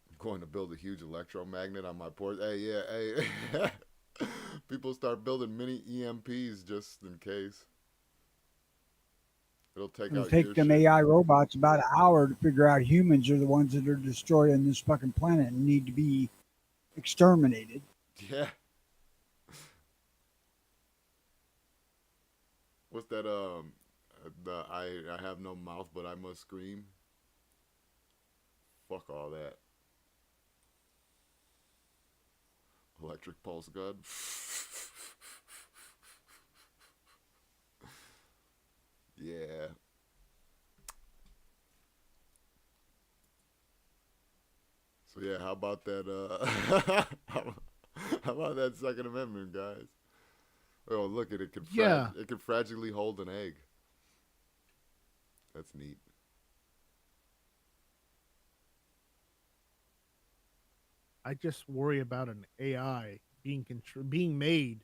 I'm going to build a huge electromagnet on my porch. Hey, yeah, hey. People start building mini EMPs just in case. It'll take It'll out take your them shit. AI robots about an hour to figure out humans are the ones that are destroying this fucking planet and need to be exterminated. Yeah. What's that? I have no mouth, but I must scream. Fuck all that. Electric pulse gun. Yeah. So yeah, how about that? How about that Second Amendment, guys? Oh, look at it. Yeah. It can fragilely hold an egg. That's neat. I just worry about an AI being made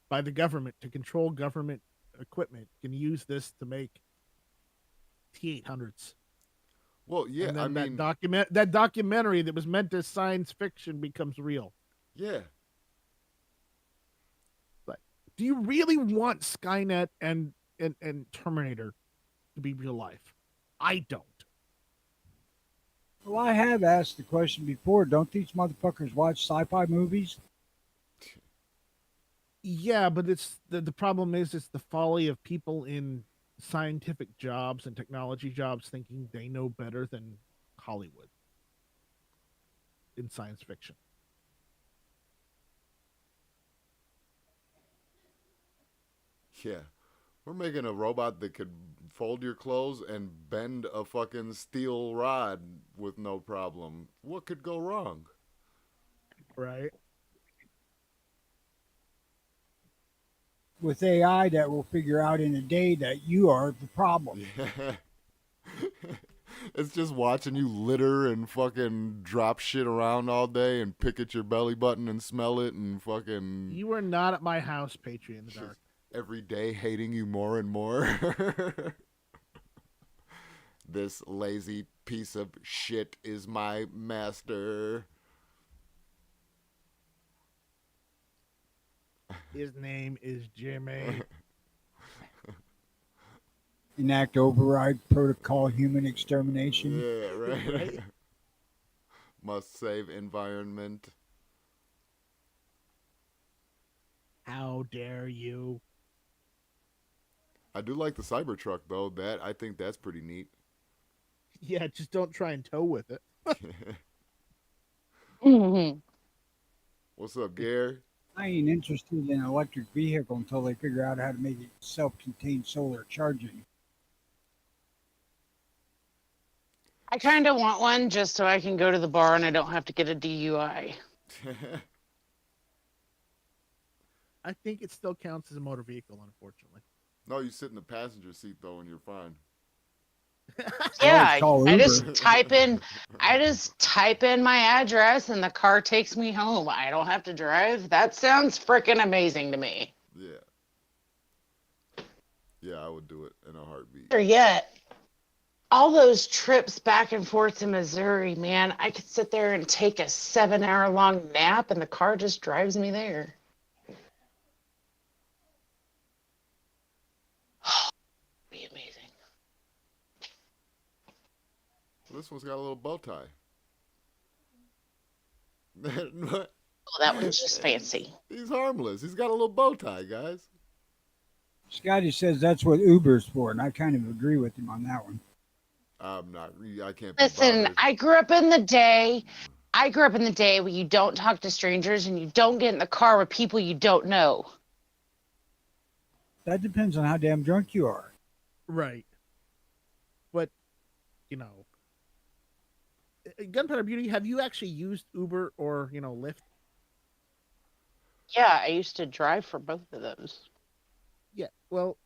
by the government to control government equipment. Can use this to make T-800s. Well, yeah, And then I mean, that documentary that was meant as science fiction becomes real. yeah. But do you really want Skynet and Terminator to be real life? I don't. Well, I have asked the question before. Don't these motherfuckers watch sci-fi movies? Yeah, but it's the problem is it's the folly of people in scientific jobs and technology jobs thinking they know better than Hollywood in science fiction. Yeah. We're making a robot that could fold your clothes and bend a fucking steel rod with no problem. What could go wrong? Right. With AI that will figure out in a day that you are the problem. Yeah. It's just watching you litter and fucking drop shit around all day and pick at your belly button and smell it and fucking You are not at my house, Patriot in the dark. every day hating you more and more. This lazy piece of shit is my master. His name is Jimmy. enact override protocol human extermination. Yeah, right. Right. Must save environment. How dare you? I do like the Cybertruck though. That I think that's pretty neat. Yeah, just don't try and tow with it. Mhm. What's up, Gary? I ain't interested in an electric vehicle until they figure out how to make it self-contained solar charging. I kind of want one just so I can go to the bar and I don't have to get a DUI. I think it still counts as a motor vehicle, unfortunately. No, you sit in the passenger seat though, and you're fine. Yeah, call I Uber. just type in my address and the car takes me home. I don't have to drive. That sounds freaking amazing to me. Yeah. Yeah, I would do it in a heartbeat. Or yet, all those trips back and forth to Missouri, man, I could sit there and take a 7-hour long nap and the car just drives me there. Be amazing. This one's got a little bow tie. Oh, that one's just fancy. He's harmless. He's got a little bow tie, guys. Scotty says that's what Uber's for, and I kind of agree with him on that one. I'm not. I can't. Be Listen, bothered. I grew up in the day where you don't talk to strangers and you don't get in the car with people you don't know. That depends on how damn drunk you are. Right. But, Gunpowder Beauty, have you actually used Uber or, Lyft? Yeah, I used to drive for both of those. Yeah. Well,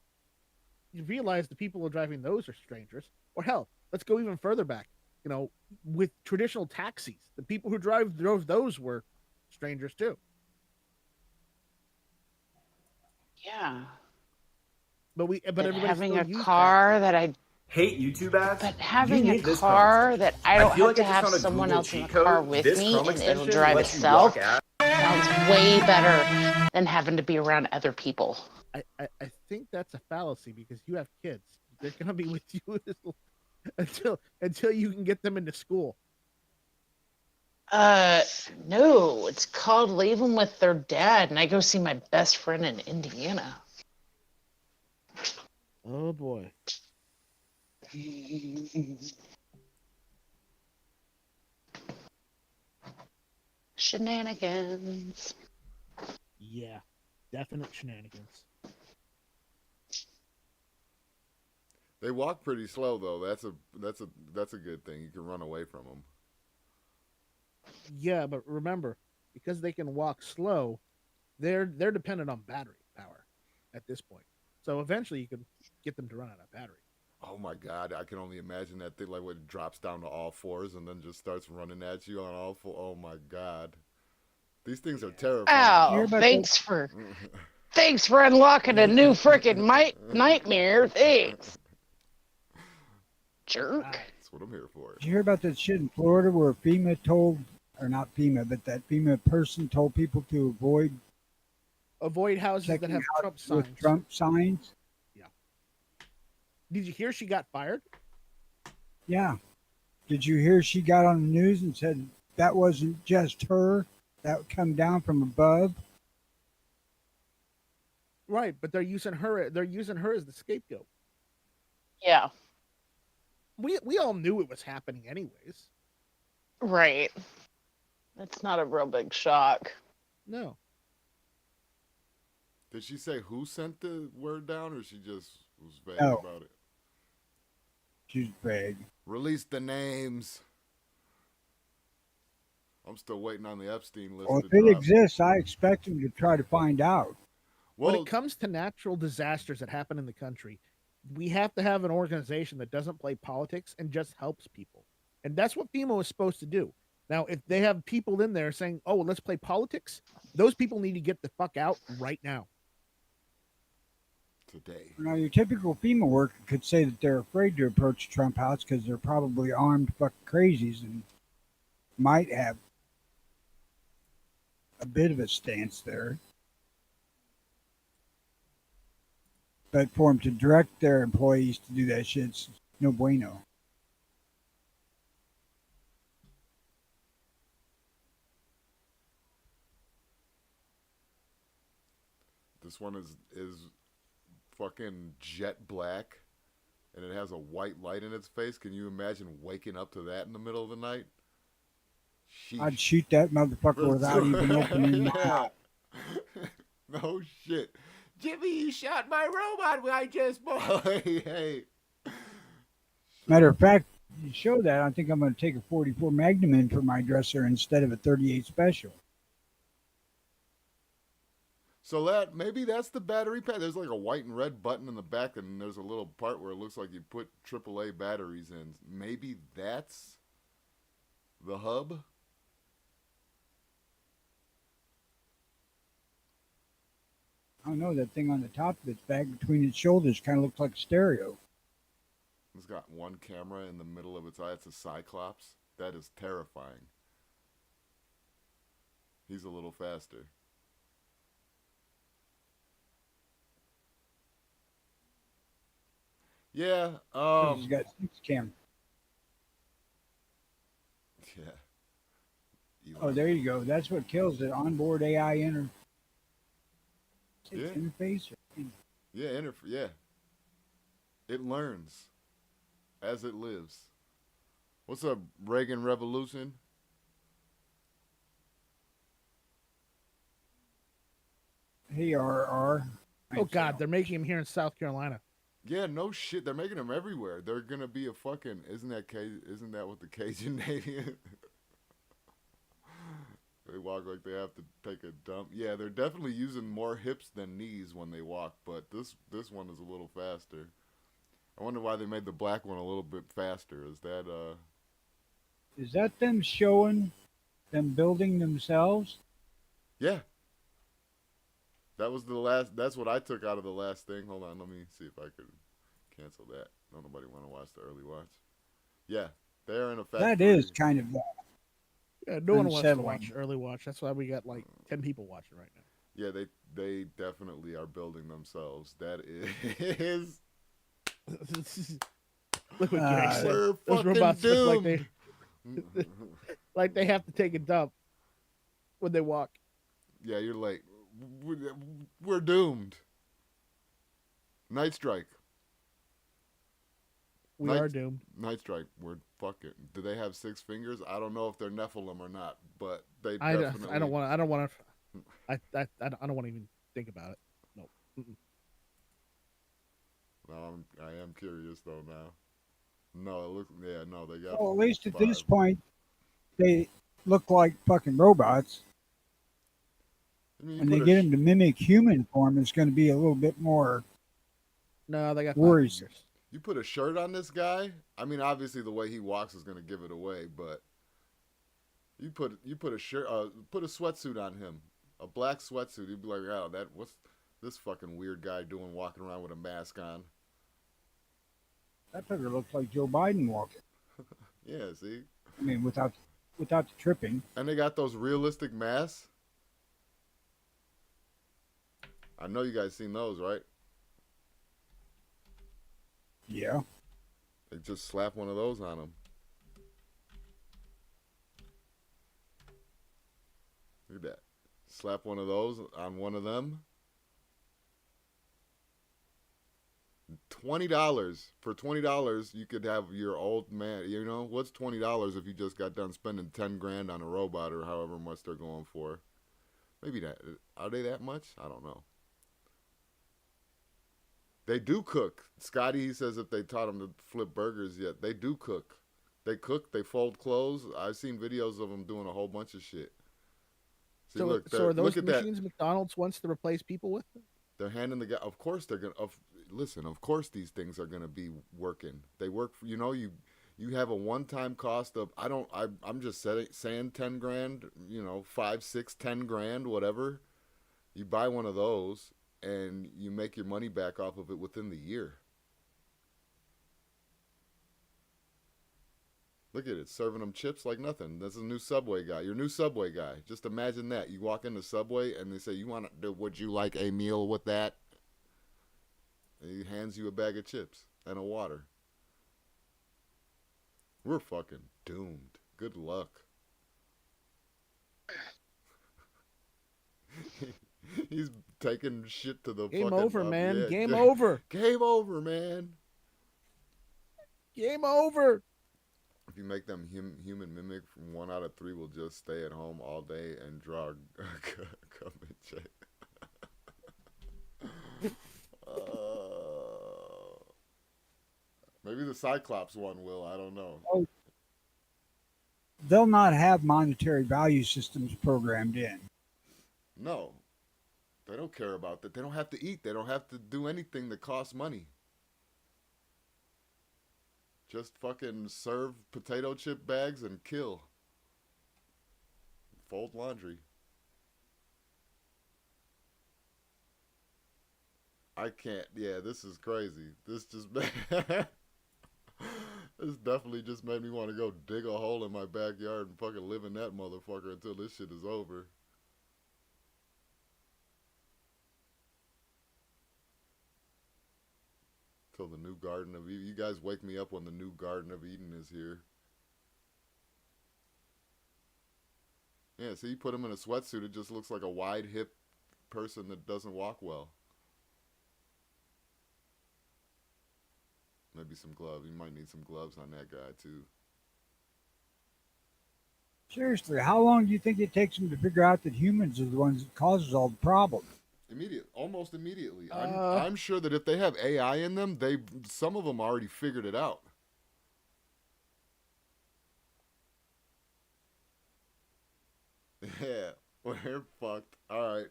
you realize the people who are driving those are strangers. Or hell, let's go even further back. With traditional taxis, the people who drove those were strangers too. Yeah. But everybody having still a used car that I Hate YouTube ads? but You having a need this car Chrome that extension. I don't feel have like to I just have found a someone Google else in the cheat car code. with This me Chrome and it'll extension drive lets you itself block ads. sounds way better than having to be around other people. I think that's a fallacy because you have kids. They're gonna be with you until you can get them into school. No, it's called Leave Them with Their Dad, and I go see my best friend in Indiana. Oh boy. Shenanigans. Yeah, definite shenanigans. They walk pretty slow though. That's a good thing. You can run away from them. Yeah, but remember, because they can walk slow, they're dependent on battery power at this point. So eventually, you can get them to run out of battery. Oh my God! I can only imagine that thing like when it drops down to all fours and then just starts running at you on all four. Oh my God! These things are terrifying. Oh, about thanks for unlocking a new freaking nightmare. Thanks, jerk. That's what I'm here for. Did you hear about that shit in Florida where FEMA told, or not FEMA, but that FEMA person told people to Avoid houses that checking have out Trump signs. with Trump signs? Did you hear she got fired? Yeah. Did you hear she got on the news and said that wasn't just her, that come down from above? Right, but they're using her. They're using her as the scapegoat. Yeah, We all knew it was happening anyways. right. That's not a real big shock. No. Did she say who sent the word down, or she just was vague No. about it? She's vague. Release the names. I'm still waiting on the Epstein list. Well, to if it drop. exists, I expect them to try to find out. When Well, it comes to natural disasters that happen in the country, we have to have an organization that doesn't play politics and just helps people. And that's what FEMA is supposed to do. Now, if they have people in there saying, oh, well, let's play politics, those people need to get the fuck out right now. today. Now, your typical FEMA worker could say that they're afraid to approach Trump House because they're probably armed fucking crazies and might have a bit of a stance there. But for them to direct their employees to do that shit's no bueno. This one is fucking jet black, and it has a white light in its face. Can you imagine waking up to that in the middle of the night? I'd Sheesh. shoot that motherfucker without even opening my mouth. No shit. Jimmy, you shot my robot I just bought. Hey. Matter of fact, you show that, I think I'm going to take a 44 Magnum in for my dresser instead of a 38 Special. So that maybe that's the battery pack. There's like a white and red button in the back, and there's a little part where it looks like you put AAA batteries in. Maybe that's the hub. I don't know, that thing on the top of its back between its shoulders kind of looks like a stereo. It's got one camera in the middle of its eye. It's a Cyclops. That is terrifying. He's a little faster. Yeah. He's got 6 cameras. Yeah. Oh, there you go. That's what kills it. Onboard AI Yeah. interface. Yeah. Yeah. It learns as it lives. What's up, Reagan Revolution? Hey, RR. Oh God, they're making him here in South Carolina. Yeah, no shit. They're making them everywhere. They're gonna be a fucking. Isn't that what the Cajun Navy is? They walk like they have to take a dump. Yeah, they're definitely using more hips than knees when they walk, but this one is a little faster. I wonder why they made the black one a little bit faster. Is that them showing them building themselves? Yeah. That was the last. That's what I took out of the last thing. Hold on, let me see if I could cancel that. No, nobody want to watch the early watch. Yeah, they are in a factory. That is kind of Yeah, no one wants to unsettling. watch early watch. That's why we got like 10 people watching right now. Yeah, they definitely are building themselves. That is. Look what Greg said. We're Those fucking robots look doomed. like they have to take a dump when they walk. Yeah, you're late. We're doomed. Night Strike. We are doomed. Night Strike. We're fucking. Do they have 6 fingers? I don't know if they're Nephilim or not, but they I definitely. don't want to I don't want to even think about it. No. Mm-mm. No, I am curious though now. No, it looks. Yeah, no, they got. Well, at least at this 5. point, they look like fucking robots. I mean, you When they put a get them to mimic human form, it's going to be a little bit more. No, they got 5 Worries. fingers. You put a shirt on this guy. I mean, obviously the way he walks is gonna give it away, but you put a shirt, put a sweatsuit on him, a black wetsuit. You'd be like, oh, what's this fucking weird guy doing walking around with a mask on? That fucker looks like Joe Biden walking. Yeah, see. I mean, without the tripping. And they got those realistic masks. I know you guys seen those, right? Yeah. They just slap one of those on them. Look at that. Slap one of those on one of them. $20. For $20, you could have your old man. You know, what's $20 if you just got done spending 10 grand on a robot or however much they're going for? Maybe that. Are they that much? I don't know. They do cook. Scotty, he says if they taught him to flip burgers yet, they do cook. They cook, they fold clothes. I've seen videos of them doing a whole bunch of shit. See, So, look, so are those look at that. machines McDonald's wants to replace people with? They're handing the guy. Of course they're gonna. Listen, of course these things are gonna be working. They work. For, you have a one-time cost of. I'm just saying 10 grand. 5, 6, 10 grand, whatever. You buy one of those and you make your money back off of it within the year. Look at it, serving them chips like nothing. That's a new Subway guy. Your new Subway guy. Just imagine that. You walk into Subway and they say, would you like a meal with that? He hands you a bag of chips and a water. We're fucking doomed. Good luck. He's taking shit to the Game fucking over, man. yeah, Game over. Game over, man. Game over. If you make them human mimic, from 1 out of 3 will just stay at home all day and draw come and check. Maybe the Cyclops one will. I don't know. They'll not have monetary value systems programmed in. No, they don't care about that. They don't have to eat. They don't have to do anything that costs money. Just fucking serve potato chip bags and kill. Fold laundry. I can't. Yeah, this is crazy. This just this definitely just made me want to go dig a hole in my backyard and fucking live in that motherfucker until this shit is over. Till the new Garden of Eden. You guys wake me up when the new Garden of Eden is here. Yeah, see, you put him in a sweatsuit, it just looks like a wide hip person that doesn't walk well. Maybe some gloves. You might need some gloves on that guy too. Seriously, how long do you think it takes them to figure out that humans are the ones that causes all the problems? Almost immediately. I'm sure that if they have AI in them, some of them already figured it out. Yeah, we're fucked. All right.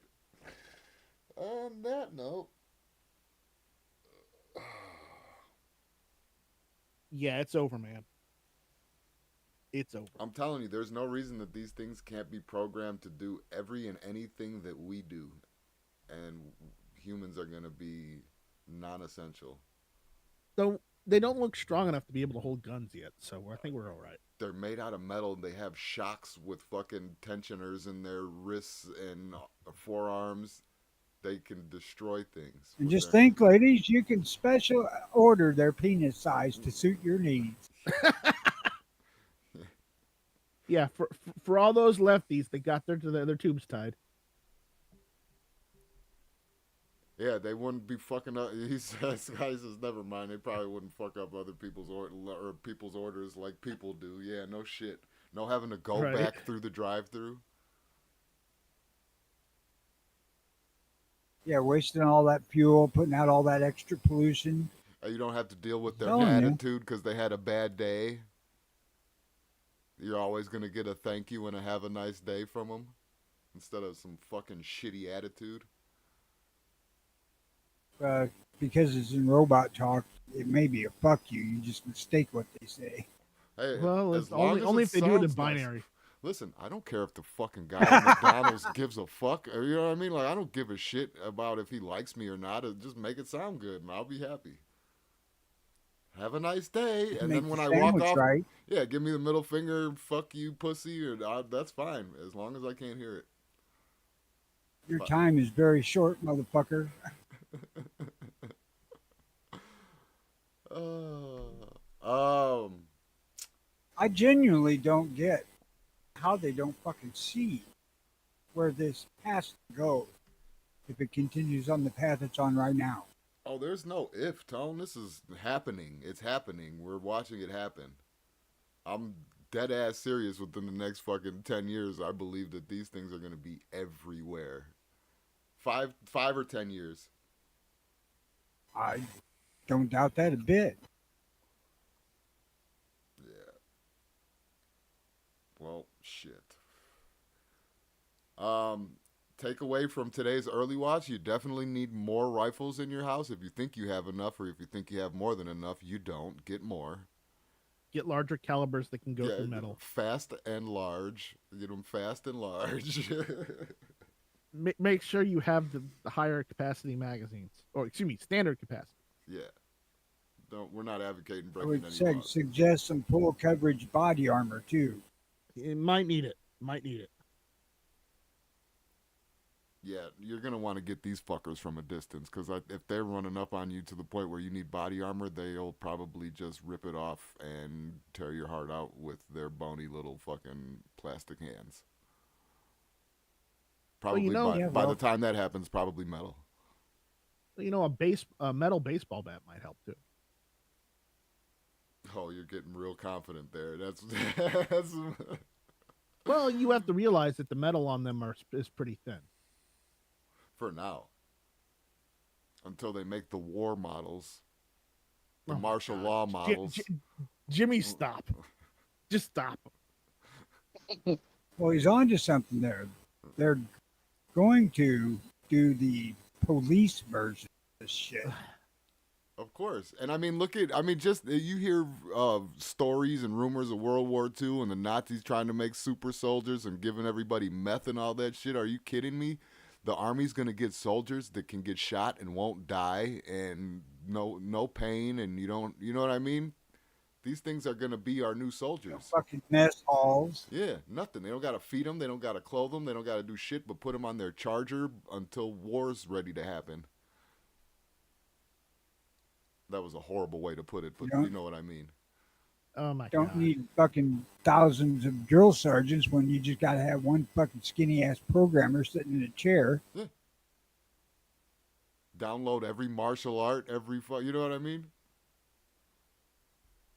On that note, Yeah, it's over, man. It's over. I'm telling you, there's no reason that these things can't be programmed to do every and anything that we do. And humans are going to be non-essential. So they don't look strong enough to be able to hold guns yet, so I think we're all right. They're made out of metal. They have shocks with fucking tensioners in their wrists and forearms. They can destroy things. And just think, ladies, you can special order their penis size to suit your needs. Yeah, for all those lefties that got their tubes tied. Yeah, they wouldn't be fucking up. He says, guys, says, never mind. They probably wouldn't fuck up other people's people's orders like people do. Yeah, no shit. No having to go back through the drive-through. Yeah, wasting all that fuel, putting out all that extra pollution. You don't have to deal with their Telling you. attitude because they had a bad day. You're always going to get a thank you and a have a nice day from them instead of some fucking shitty attitude. Because it's in robot talk, it may be a fuck you. You just mistake what they say. Hey, Well, as it's long only as if they do it in sounds nice. binary. Listen, I don't care if the fucking guy at McDonald's gives a fuck. You know what I mean? Like, I don't give a shit about if he likes me or not. Just make it sound good, and I'll be happy. Have a nice day. And Make then when the I walk sandwich off, right. yeah, give me the middle finger, fuck you, pussy, or that's fine, as long as I can't hear it. Your time is very short, motherfucker. I genuinely don't get how they don't fucking see where this has to go if it continues on the path it's on right now. Oh, there's no if, Tone. This is happening. It's happening. We're watching it happen. I'm dead ass serious. Within the next fucking 10 years, I believe that these things are going to be everywhere. 5 or 10 years. I don't doubt that a bit. Yeah. Well, shit. Take away from today's early watch, you definitely need more rifles in your house. If you think you have enough, or if you think you have more than enough, you don't. Get more. Get larger calibers that can go through metal. Fast and large. Get them fast and large. Make sure you have the higher capacity magazines, or excuse me, standard capacity. Yeah. We're not advocating I breaking would any laws. suggest some full coverage body armor too. It might need it. Might need it. Yeah, you're gonna want to get these fuckers from a distance because if they're running up on you to the point where you need body armor, they'll probably just rip it off and tear your heart out with their bony little fucking plastic hands. Well, you Probably know, Yeah, by the well, time that happens, probably metal. a metal baseball bat might help too. Oh, you're getting real confident there. That's Well, you have to realize that the metal on them is pretty thin. for now. Until they make the war models, the Oh my martial God. law models. Jimmy, stop. Just stop. well, he's on to something there. They're going to do the police version of this shit. Of course. And I mean, just you hear stories and rumors of World War II and the Nazis trying to make super soldiers and giving everybody meth and all that shit. Are you kidding me? The army's going to get soldiers that can get shot and won't die and no pain and you know what I mean? These things are going to be our new No soldiers. fucking mess halls. Yeah, nothing. They don't got to feed them. They don't got to clothe them. They don't got to do shit but put them on their charger until war's ready to happen. That was a horrible way to put it, but you know what I mean. Oh my Don't God. need fucking thousands of drill sergeants when you just got to have one fucking skinny ass programmer sitting in a chair. Download every martial art, you know what I mean?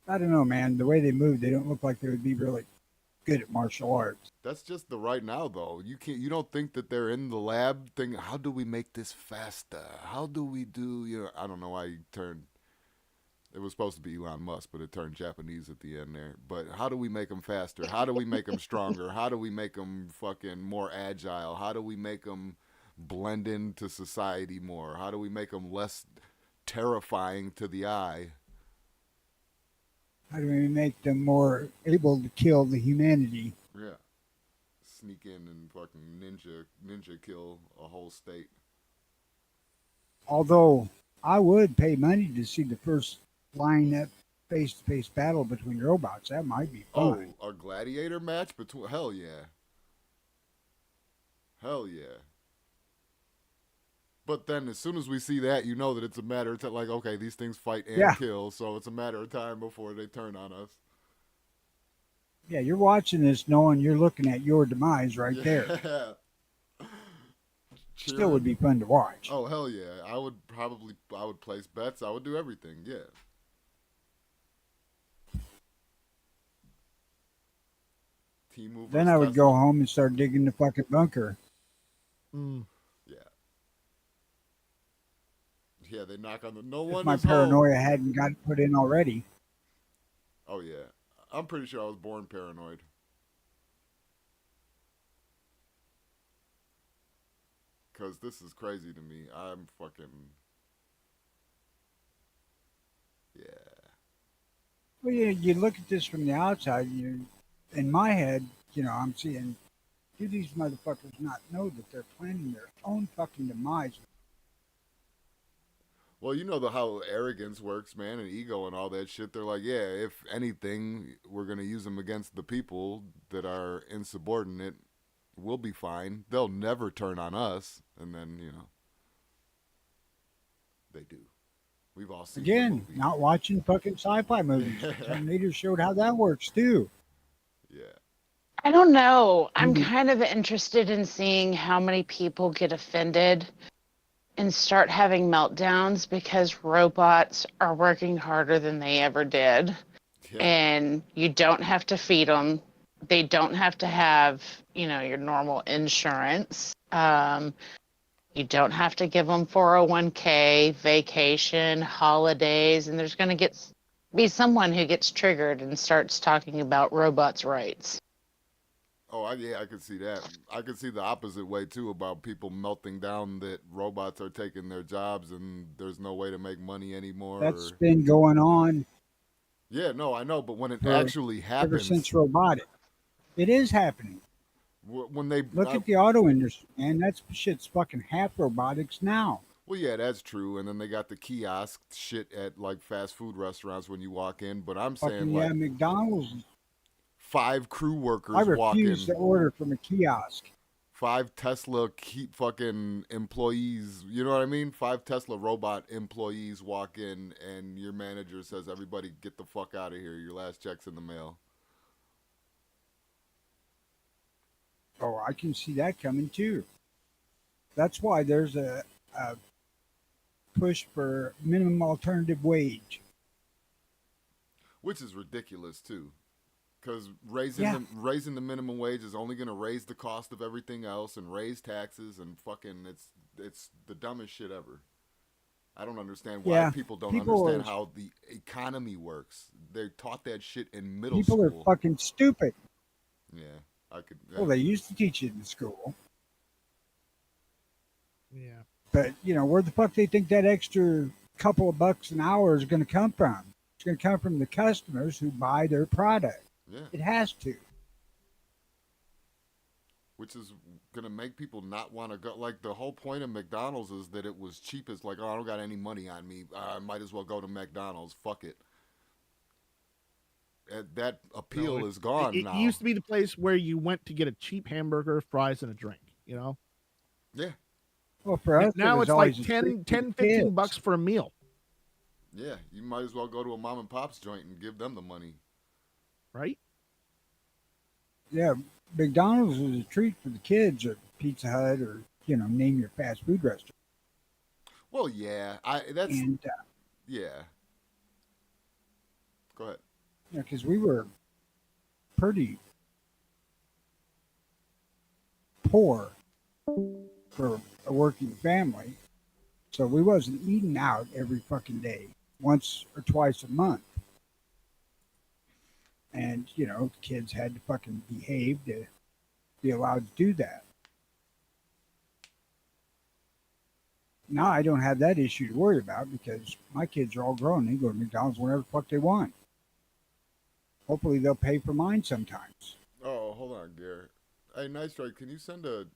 I don't know, man. The way they move, they don't look like they would be really good at martial arts. That's just the right now though. You don't think that they're in the lab thinking, how do we make this faster? How do we do, I don't know why he turned. It was supposed to be Elon Musk, but it turned Japanese at the end there. But how do we make them faster? How do we make them stronger? How do we make them fucking more agile? How do we make them blend into society more? How do we make them less terrifying to the eye? How do we make them more able to kill the humanity? Yeah. Sneak in and fucking ninja kill a whole state. Although I would pay money to see the first line up face-to-face battle between robots. That might be fun. Oh, a gladiator match between hell yeah. Hell yeah. But then as soon as we see that, you know that it's a matter of time. Like, okay, these things fight and kill, so it's a matter of time before they turn on us. Yeah, you're watching this knowing you're looking at your demise right there. Still would be fun to watch. Oh, hell yeah. I would place bets. I would do everything, yeah. T-Move Then I would versus go home and start digging the fucking bunker. Mm. Yeah. Yeah, they knock on the no If one my is home. paranoia hadn't got put in already. Oh yeah. I'm pretty sure I was born paranoid. Cause this is crazy to me. I'm fucking yeah. Well, you look at this from the outside. In my head, I'm seeing, do these motherfuckers not know that they're planning their own fucking demise? Well, you know how arrogance works, man, and ego and all that shit. They're like, yeah, if anything, we're gonna use them against the people that are insubordinate. We'll be fine. They'll never turn on us, and then they do. We've all seen the Again, movie. not watching fucking sci-fi movies. Terminator showed how that works too. Yeah. I don't know. I'm Mhm. kind of interested in seeing how many people get offended and start having meltdowns because robots are working harder than they ever did. Yeah. And you don't have to feed them. They don't have to have, your normal insurance. You don't have to give them 401k, vacation, holidays, and there's going to be someone who gets triggered and starts talking about robots' rights. Oh, I could see that. I could see the opposite way too about people melting down that robots are taking their jobs and there's no way to make money anymore. That's been going on Yeah, no, I know, but when it For actually ever happens, since robotic. It is happening. when they Look at the auto industry, man. That shit's fucking half robotics now. well, yeah, that's true. And then they got the kiosk shit at like fast food restaurants when you walk in. But I'm saying Fucking like McDonald's. 5 crew workers I walk in. refuse to order from a kiosk. 5 Tesla keep fucking employees, you know what I mean? 5 Tesla robot employees walk in and your manager says, everybody get the fuck out of here. Your last check's in the mail. Oh, I can see that coming too. That's why there's a push for minimum alternative wage. Which is ridiculous too. Because raising Yeah. raising the minimum wage is only going to raise the cost of everything else and raise taxes and fucking it's the dumbest shit ever. I don't understand why Yeah, people don't people understand are- how the economy works. They're taught that shit in middle People school. are fucking stupid. Yeah, I could. Well, they used to teach it in school, Yeah. but where the fuck they think that extra couple of bucks an hour is going to come from? It's going to come from the customers who buy their product. Yeah, It has to. which is gonna make people not want to go. Like the whole point of McDonald's is that it was cheap. It's like, oh, I don't got any money on me. I might as well go to McDonald's. Fuck it. That appeal is gone It now. used to be the place where you went to get a cheap hamburger, fries, and a drink. You know. Yeah, Well, for us, Now it was it's like always a 10, treat for 10 the 15 kids. bucks for a meal, yeah. You might as well go to a mom and pop's joint and give them the money. right? Yeah, McDonald's was a treat for the kids, or Pizza Hut, or name your fast food restaurant. Well, yeah. That's And yeah. Go ahead. because we were pretty poor for a working family, so we wasn't eating out every fucking day, once or twice a month. And kids had to fucking behave to be allowed to do that. Now I don't have that issue to worry about because my kids are all grown. They go to McDonald's whenever the fuck they want. Hopefully they'll pay for mine sometimes. Oh, hold on, Gary. Hey, Nice Strike, can you send a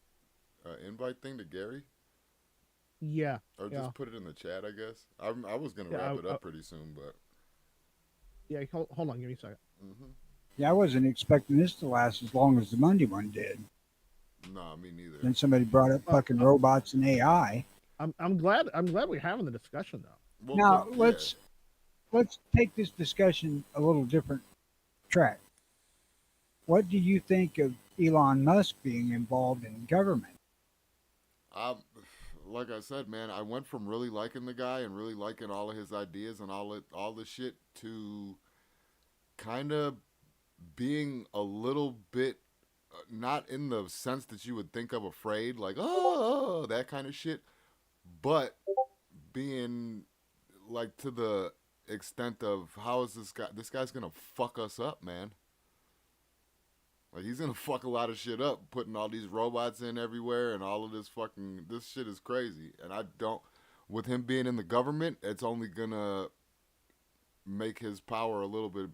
invite thing to Gary? Yeah. Or Yeah. just put it in the chat, I guess. I was going to Yeah, wrap it up pretty soon, but. Yeah. Hold on. Give me a second. Hmm. Yeah, I wasn't expecting this to last as long as the Monday one did. Nah, me neither. Then somebody brought up fucking robots and AI. I'm glad we're having the discussion though. Well, Now but, let's take this discussion a little different track. What do you think of Elon Musk being involved in government? Like I said, man, I went from really liking the guy and really liking all of his ideas and all the shit to kind of being a little bit not in the sense that you would think of afraid, like oh that kind of shit, but being like to the extent of how is this guy's gonna fuck us up, man. Like he's gonna fuck a lot of shit up, putting all these robots in everywhere and all of this shit is crazy. And I don't, with him being in the government, it's only gonna make his power a little bit,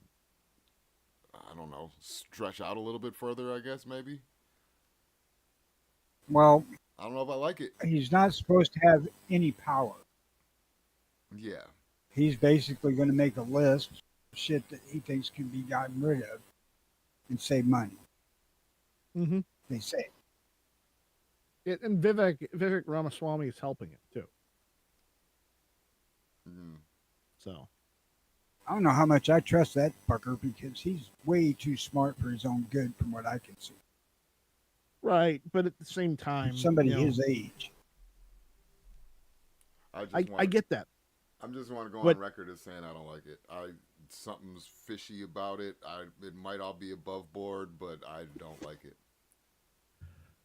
I don't know, stretch out a little bit further, I guess maybe. Well, I don't know if I like it. he's not supposed to have any power. Yeah. He's basically going to make a list of shit that he thinks can be gotten rid of and save money. Mm-hmm. They say. And Vivek Ramaswamy is helping it too. Mm. So I don't know how much I trust that fucker because he's way too smart for his own good from what I can see. right, but at the same time, Somebody you know, his age. I get that. I just want to go But- on record as saying I don't like it. Something's fishy about it. It might all be above board, but I don't like it.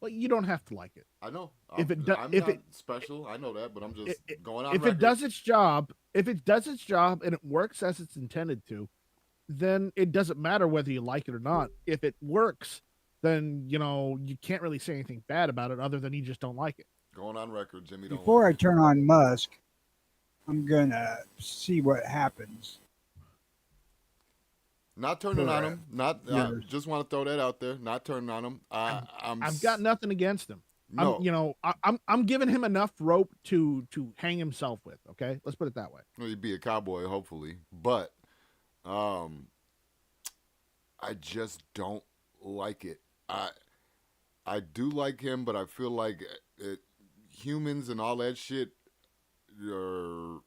Well, you don't have to like it. I know. If it do- I'm if not it- special. I know that, but I'm just going on If record. it does its job, and it works as it's intended to, then it doesn't matter whether you like it or not. If it works, then you can't really say anything bad about it other than you just don't like it. Going on record, Jimmy don't Before I like it. turn on Musk, I'm going to see what happens. Not turning on for, him. Not years. just want to throw that out there. Not turning on him. I've got nothing against him. no. I'm giving him enough rope to hang himself with. Okay, let's put it that way. Well, you'd be a cowboy, hopefully, but I just don't like it. I do like him, but I feel like humans and all that shit are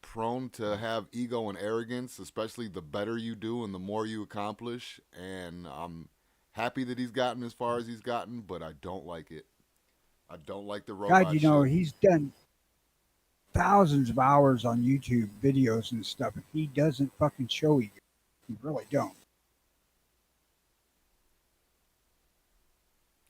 prone to have ego and arrogance, especially the better you do and the more you accomplish. And I'm happy that he's gotten as far as he's gotten, but I don't like it. I don't like the robot God, you know, shit. he's done thousands of hours on YouTube videos and stuff, and he doesn't fucking show you. He really don't.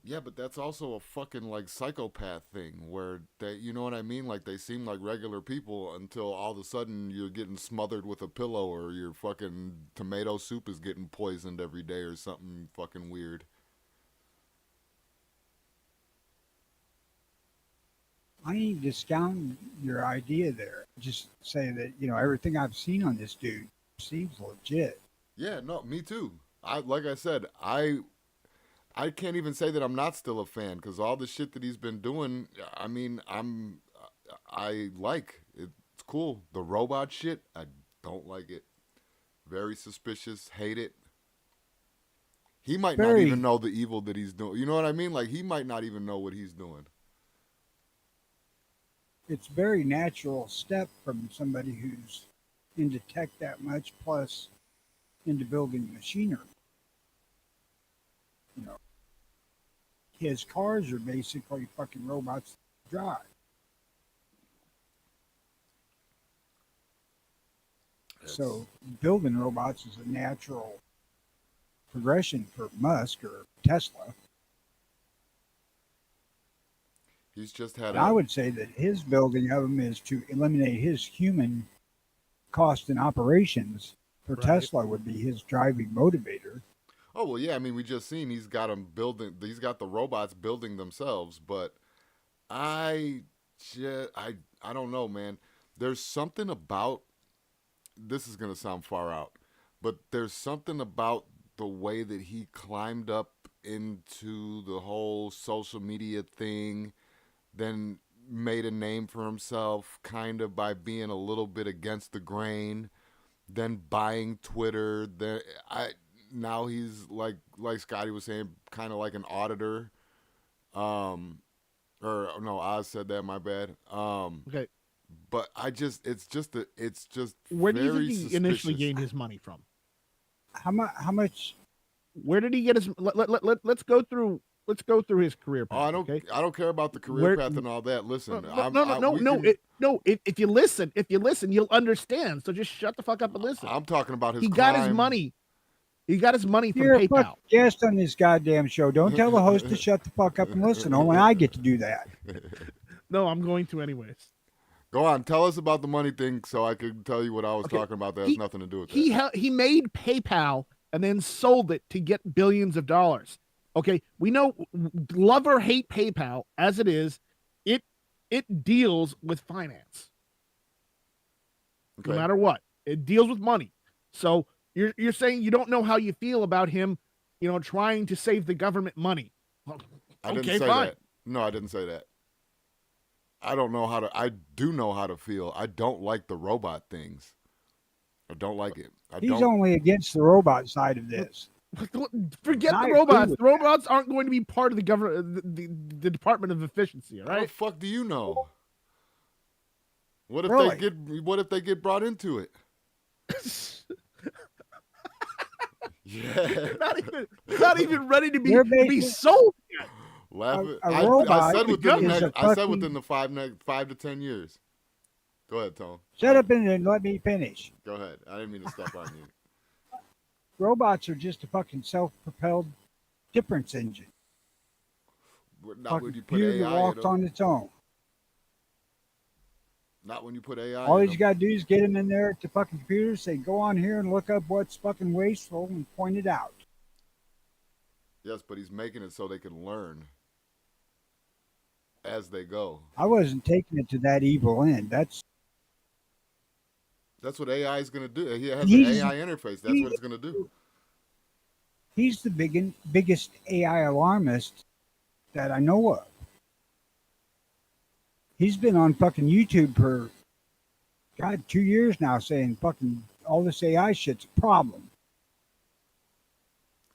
Yeah, but that's also a fucking like psychopath thing where they, you know what I mean? Like they seem like regular people until all of a sudden you're getting smothered with a pillow or your fucking tomato soup is getting poisoned every day or something fucking weird. I ain't discounting your idea there. Just say that, you know, everything I've seen on this dude seems legit. Yeah, no, me too. I like I said, I can't even say that I'm not still a fan because all the shit that he's been doing, I mean, I like it. It's cool. The robot shit, I don't like it. Very suspicious. Hate it. He might not Very, even know the evil that he's doing. You know what I mean? Like he might not even know what he's doing. it's very natural step from somebody who's into tech that much, plus into building machinery. You know, his cars are basically fucking robots that drive. So building robots is a natural progression for Musk or Tesla. He's just had And I would say that his building of them is to eliminate his human cost and operations. For Right. Tesla would be his driving motivator. Oh well, yeah. I mean, we just seen he's got them building. He's got the robots building themselves. But I just, I don't know, man. There's something about. This is gonna sound far out, but there's something about the way that he climbed up into the whole social media thing, then made a name for himself, kind of by being a little bit against the grain, then buying Twitter. Then now he's like Scotty was saying, kind of like an auditor. Or no, Oz said that. My bad. Okay. But it's just Where do you very think he initially suspicious. gained his money from? How much? Where did he get his? Let's go through. Let's go through his career path. Oh, Okay. I don't care about the career Where- path and all that. Listen, No. If you listen, you'll understand. So just shut the fuck up and listen. I'm talking about his. He got his crime. money. He got his money from You're a PayPal. fucking guest on this goddamn show. Don't tell the host to shut the fuck up and listen. Only I get to do that. No, I'm going to anyways. Go on, tell us about the money thing, so I could tell you what I was Okay, talking about. That has he- nothing to do with that. He made PayPal and then sold it to get billions of dollars. Okay, we know, love or hate PayPal as it is, it deals with finance. Okay. No matter what, it deals with money. So you're saying you don't know how you feel about him, trying to save the government money. Well, I didn't okay, say fine. that. No, I didn't say that. I don't know how to. I do know how to feel. I don't like the robot things. I don't like it. He's only against the robot side of this. Forget I the agree robots. with The robots aren't going to be part of the government, the Department of Efficiency. All How the right. fuck do you know? What if Really? they get brought into it? Yeah. not even ready to be They're to be making- sold yet. Laughing. A I robot said is within a I said fucking- within the 5 to 10 years. Go ahead, Tone. Shut up and let me finish. Go ahead. I didn't mean to step on you. Robots are just a fucking self-propelled difference engine. Not Fucking when you put computer that AI walks in 'em. on its own. Not when you put AI. All in he's 'em. got to do is get him in there at the fucking computer, say, go on here and look up what's fucking wasteful and point it out. Yes, but he's making it so they can learn as they go. I wasn't taking it to that evil end. That's That's what AI is going to do. He has He's- an AI interface. That's what it's going to do. he's the biggest AI alarmist that I know of. He's been on fucking YouTube for, God, 2 years now saying fucking all this AI shit's a problem.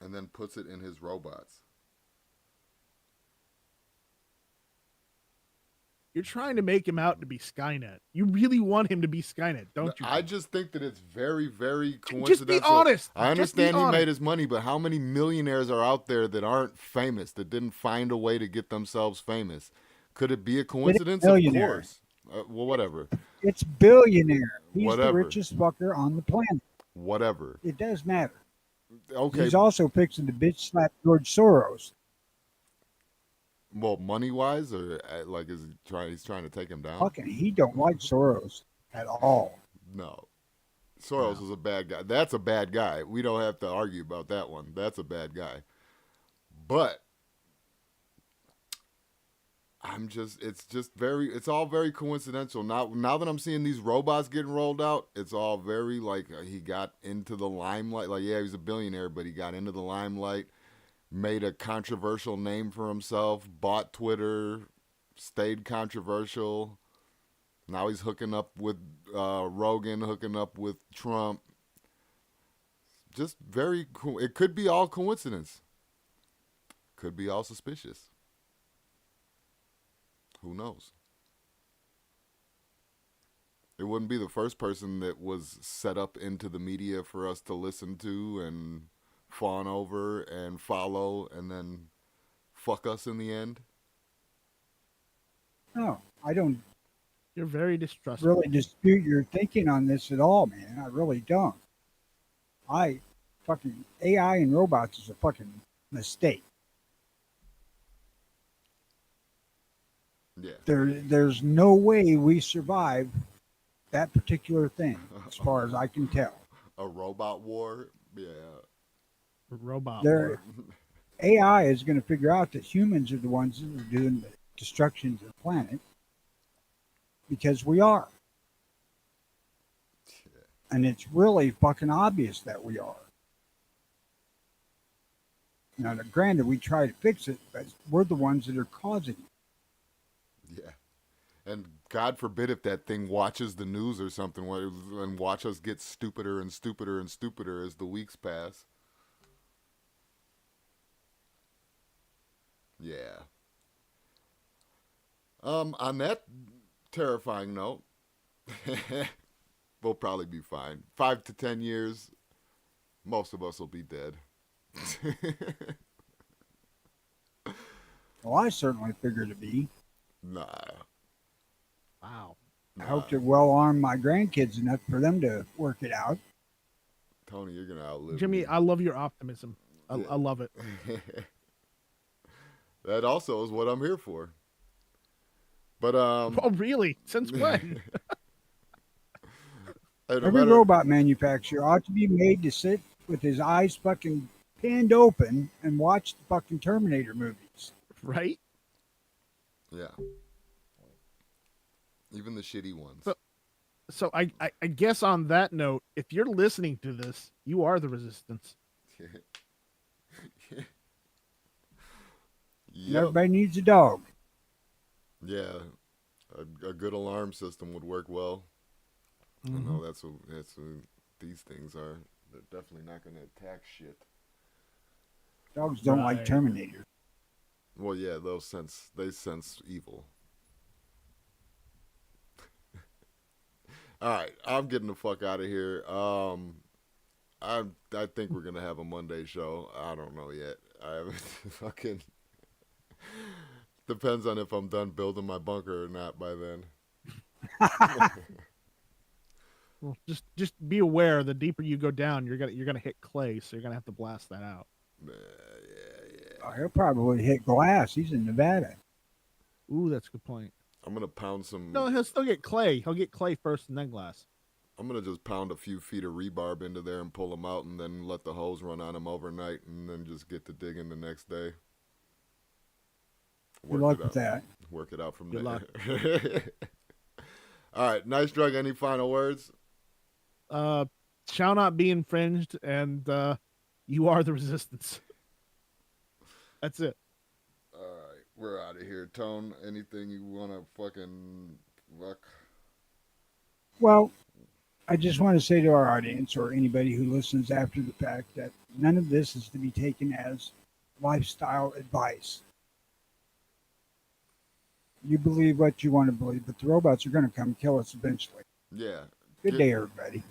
And then puts it in his robots. You're trying to make him out to be Skynet. You really want him to be Skynet, don't you? I just think that it's very, very coincidental. Just be honest. I Just be understand he honest. made his money, but how many millionaires are out there that aren't famous, that didn't find a way to get themselves famous? Could it be a coincidence? Of millionaire. course. Well, whatever. It's billionaire. He's Whatever. the richest fucker on the planet. Whatever. It does matter. Okay. He's also fixing to bitch slap George Soros. Well, money wise, or like is he's trying to take him down? Fucking, he don't like Soros at all. No. Soros is a bad guy. That's a bad guy. We don't have to argue about that one. That's a bad guy. But it's all very coincidental. Now that I'm seeing these robots getting rolled out, it's all very like he got into the limelight. Like, yeah, he's a billionaire, but he got into the limelight, made a controversial name for himself, bought Twitter, stayed controversial. Now he's hooking up with Rogan, hooking up with Trump. Just very cool. It could be all coincidence. Could be all suspicious. Who knows? It wouldn't be the first person that was set up into the media for us to listen to and fawn over and follow and then fuck us in the end. No, I don't You're very distrustful. really dispute your thinking on this at all, man. I really don't. Fucking AI and robots is a fucking mistake. Yeah. There's no way we survive that particular thing, as far as I can tell. A robot war? Yeah. Robot. There, AI is going to figure out that humans are the ones that are doing the destruction to the planet because we are. And it's really fucking obvious that we are. Now, granted, we try to fix it, but we're the ones that are causing it. Yeah. And God forbid if that thing watches the news or something and watch us get stupider and stupider and stupider as the weeks pass. Yeah. On that terrifying note, we'll probably be fine. 5 to 10 years, most of us will be dead. Well, I certainly figure to be. Nah. Wow. I hope to well arm my grandkids enough for them to work it out. Tony, you're gonna outlive Jimmy, me. I love your optimism. I love it. That also is what I'm here for. But Oh, really? Since when? Every robot manufacturer ought to be made to sit with his eyes fucking pinned open and watch the fucking Terminator movies. Right? Yeah. Even the shitty ones. So I guess on that note, if you're listening to this, you are the resistance. And everybody needs a dog. Yeah, a good alarm system would work well. I know that's what these things are. They're definitely not going to attack shit. Dogs don't like Right. Terminator. Well, yeah, they sense evil. All right, I'm getting the fuck out of here. I think we're gonna have a Monday show. I don't know yet. I haven't fucking. Depends on if I'm done building my bunker or not by then. Well, just be aware. The deeper you go down, you're gonna hit clay, so you're gonna have to blast that out. Yeah. Oh, he'll probably hit glass. He's in Nevada. Ooh, that's a good point. I'm gonna pound some. No, he'll still get clay. He'll get clay first and then glass. I'm gonna just pound a few feet of rebarb into there and pull them out, and then let the hose run on them overnight, and then just get to digging the next day. Good luck with that. Work it out from Good there. All right, Nice Drug. Any final words? Shall not be infringed, and you are the resistance. That's it. All right, we're out of here. Tone, anything you wanna fucking fuck? Well, I just want to say to our audience or anybody who listens after the fact that none of this is to be taken as lifestyle advice. You believe what you want to believe, but the robots are going to come kill us eventually. Yeah. Good Get- day, everybody.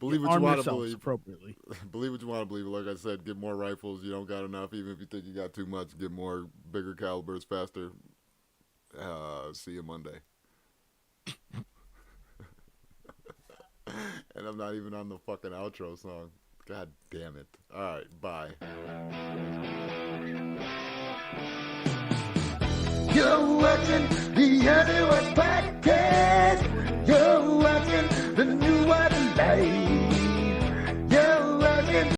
Believe what you Arm want to yourselves believe. appropriately. Believe what you want to believe. Like I said, get more rifles. You don't got enough. Even if you think you got too much, get more bigger calibers faster. See you Monday. And I'm not even on the fucking outro song. God damn it. All right, bye. You're watching the other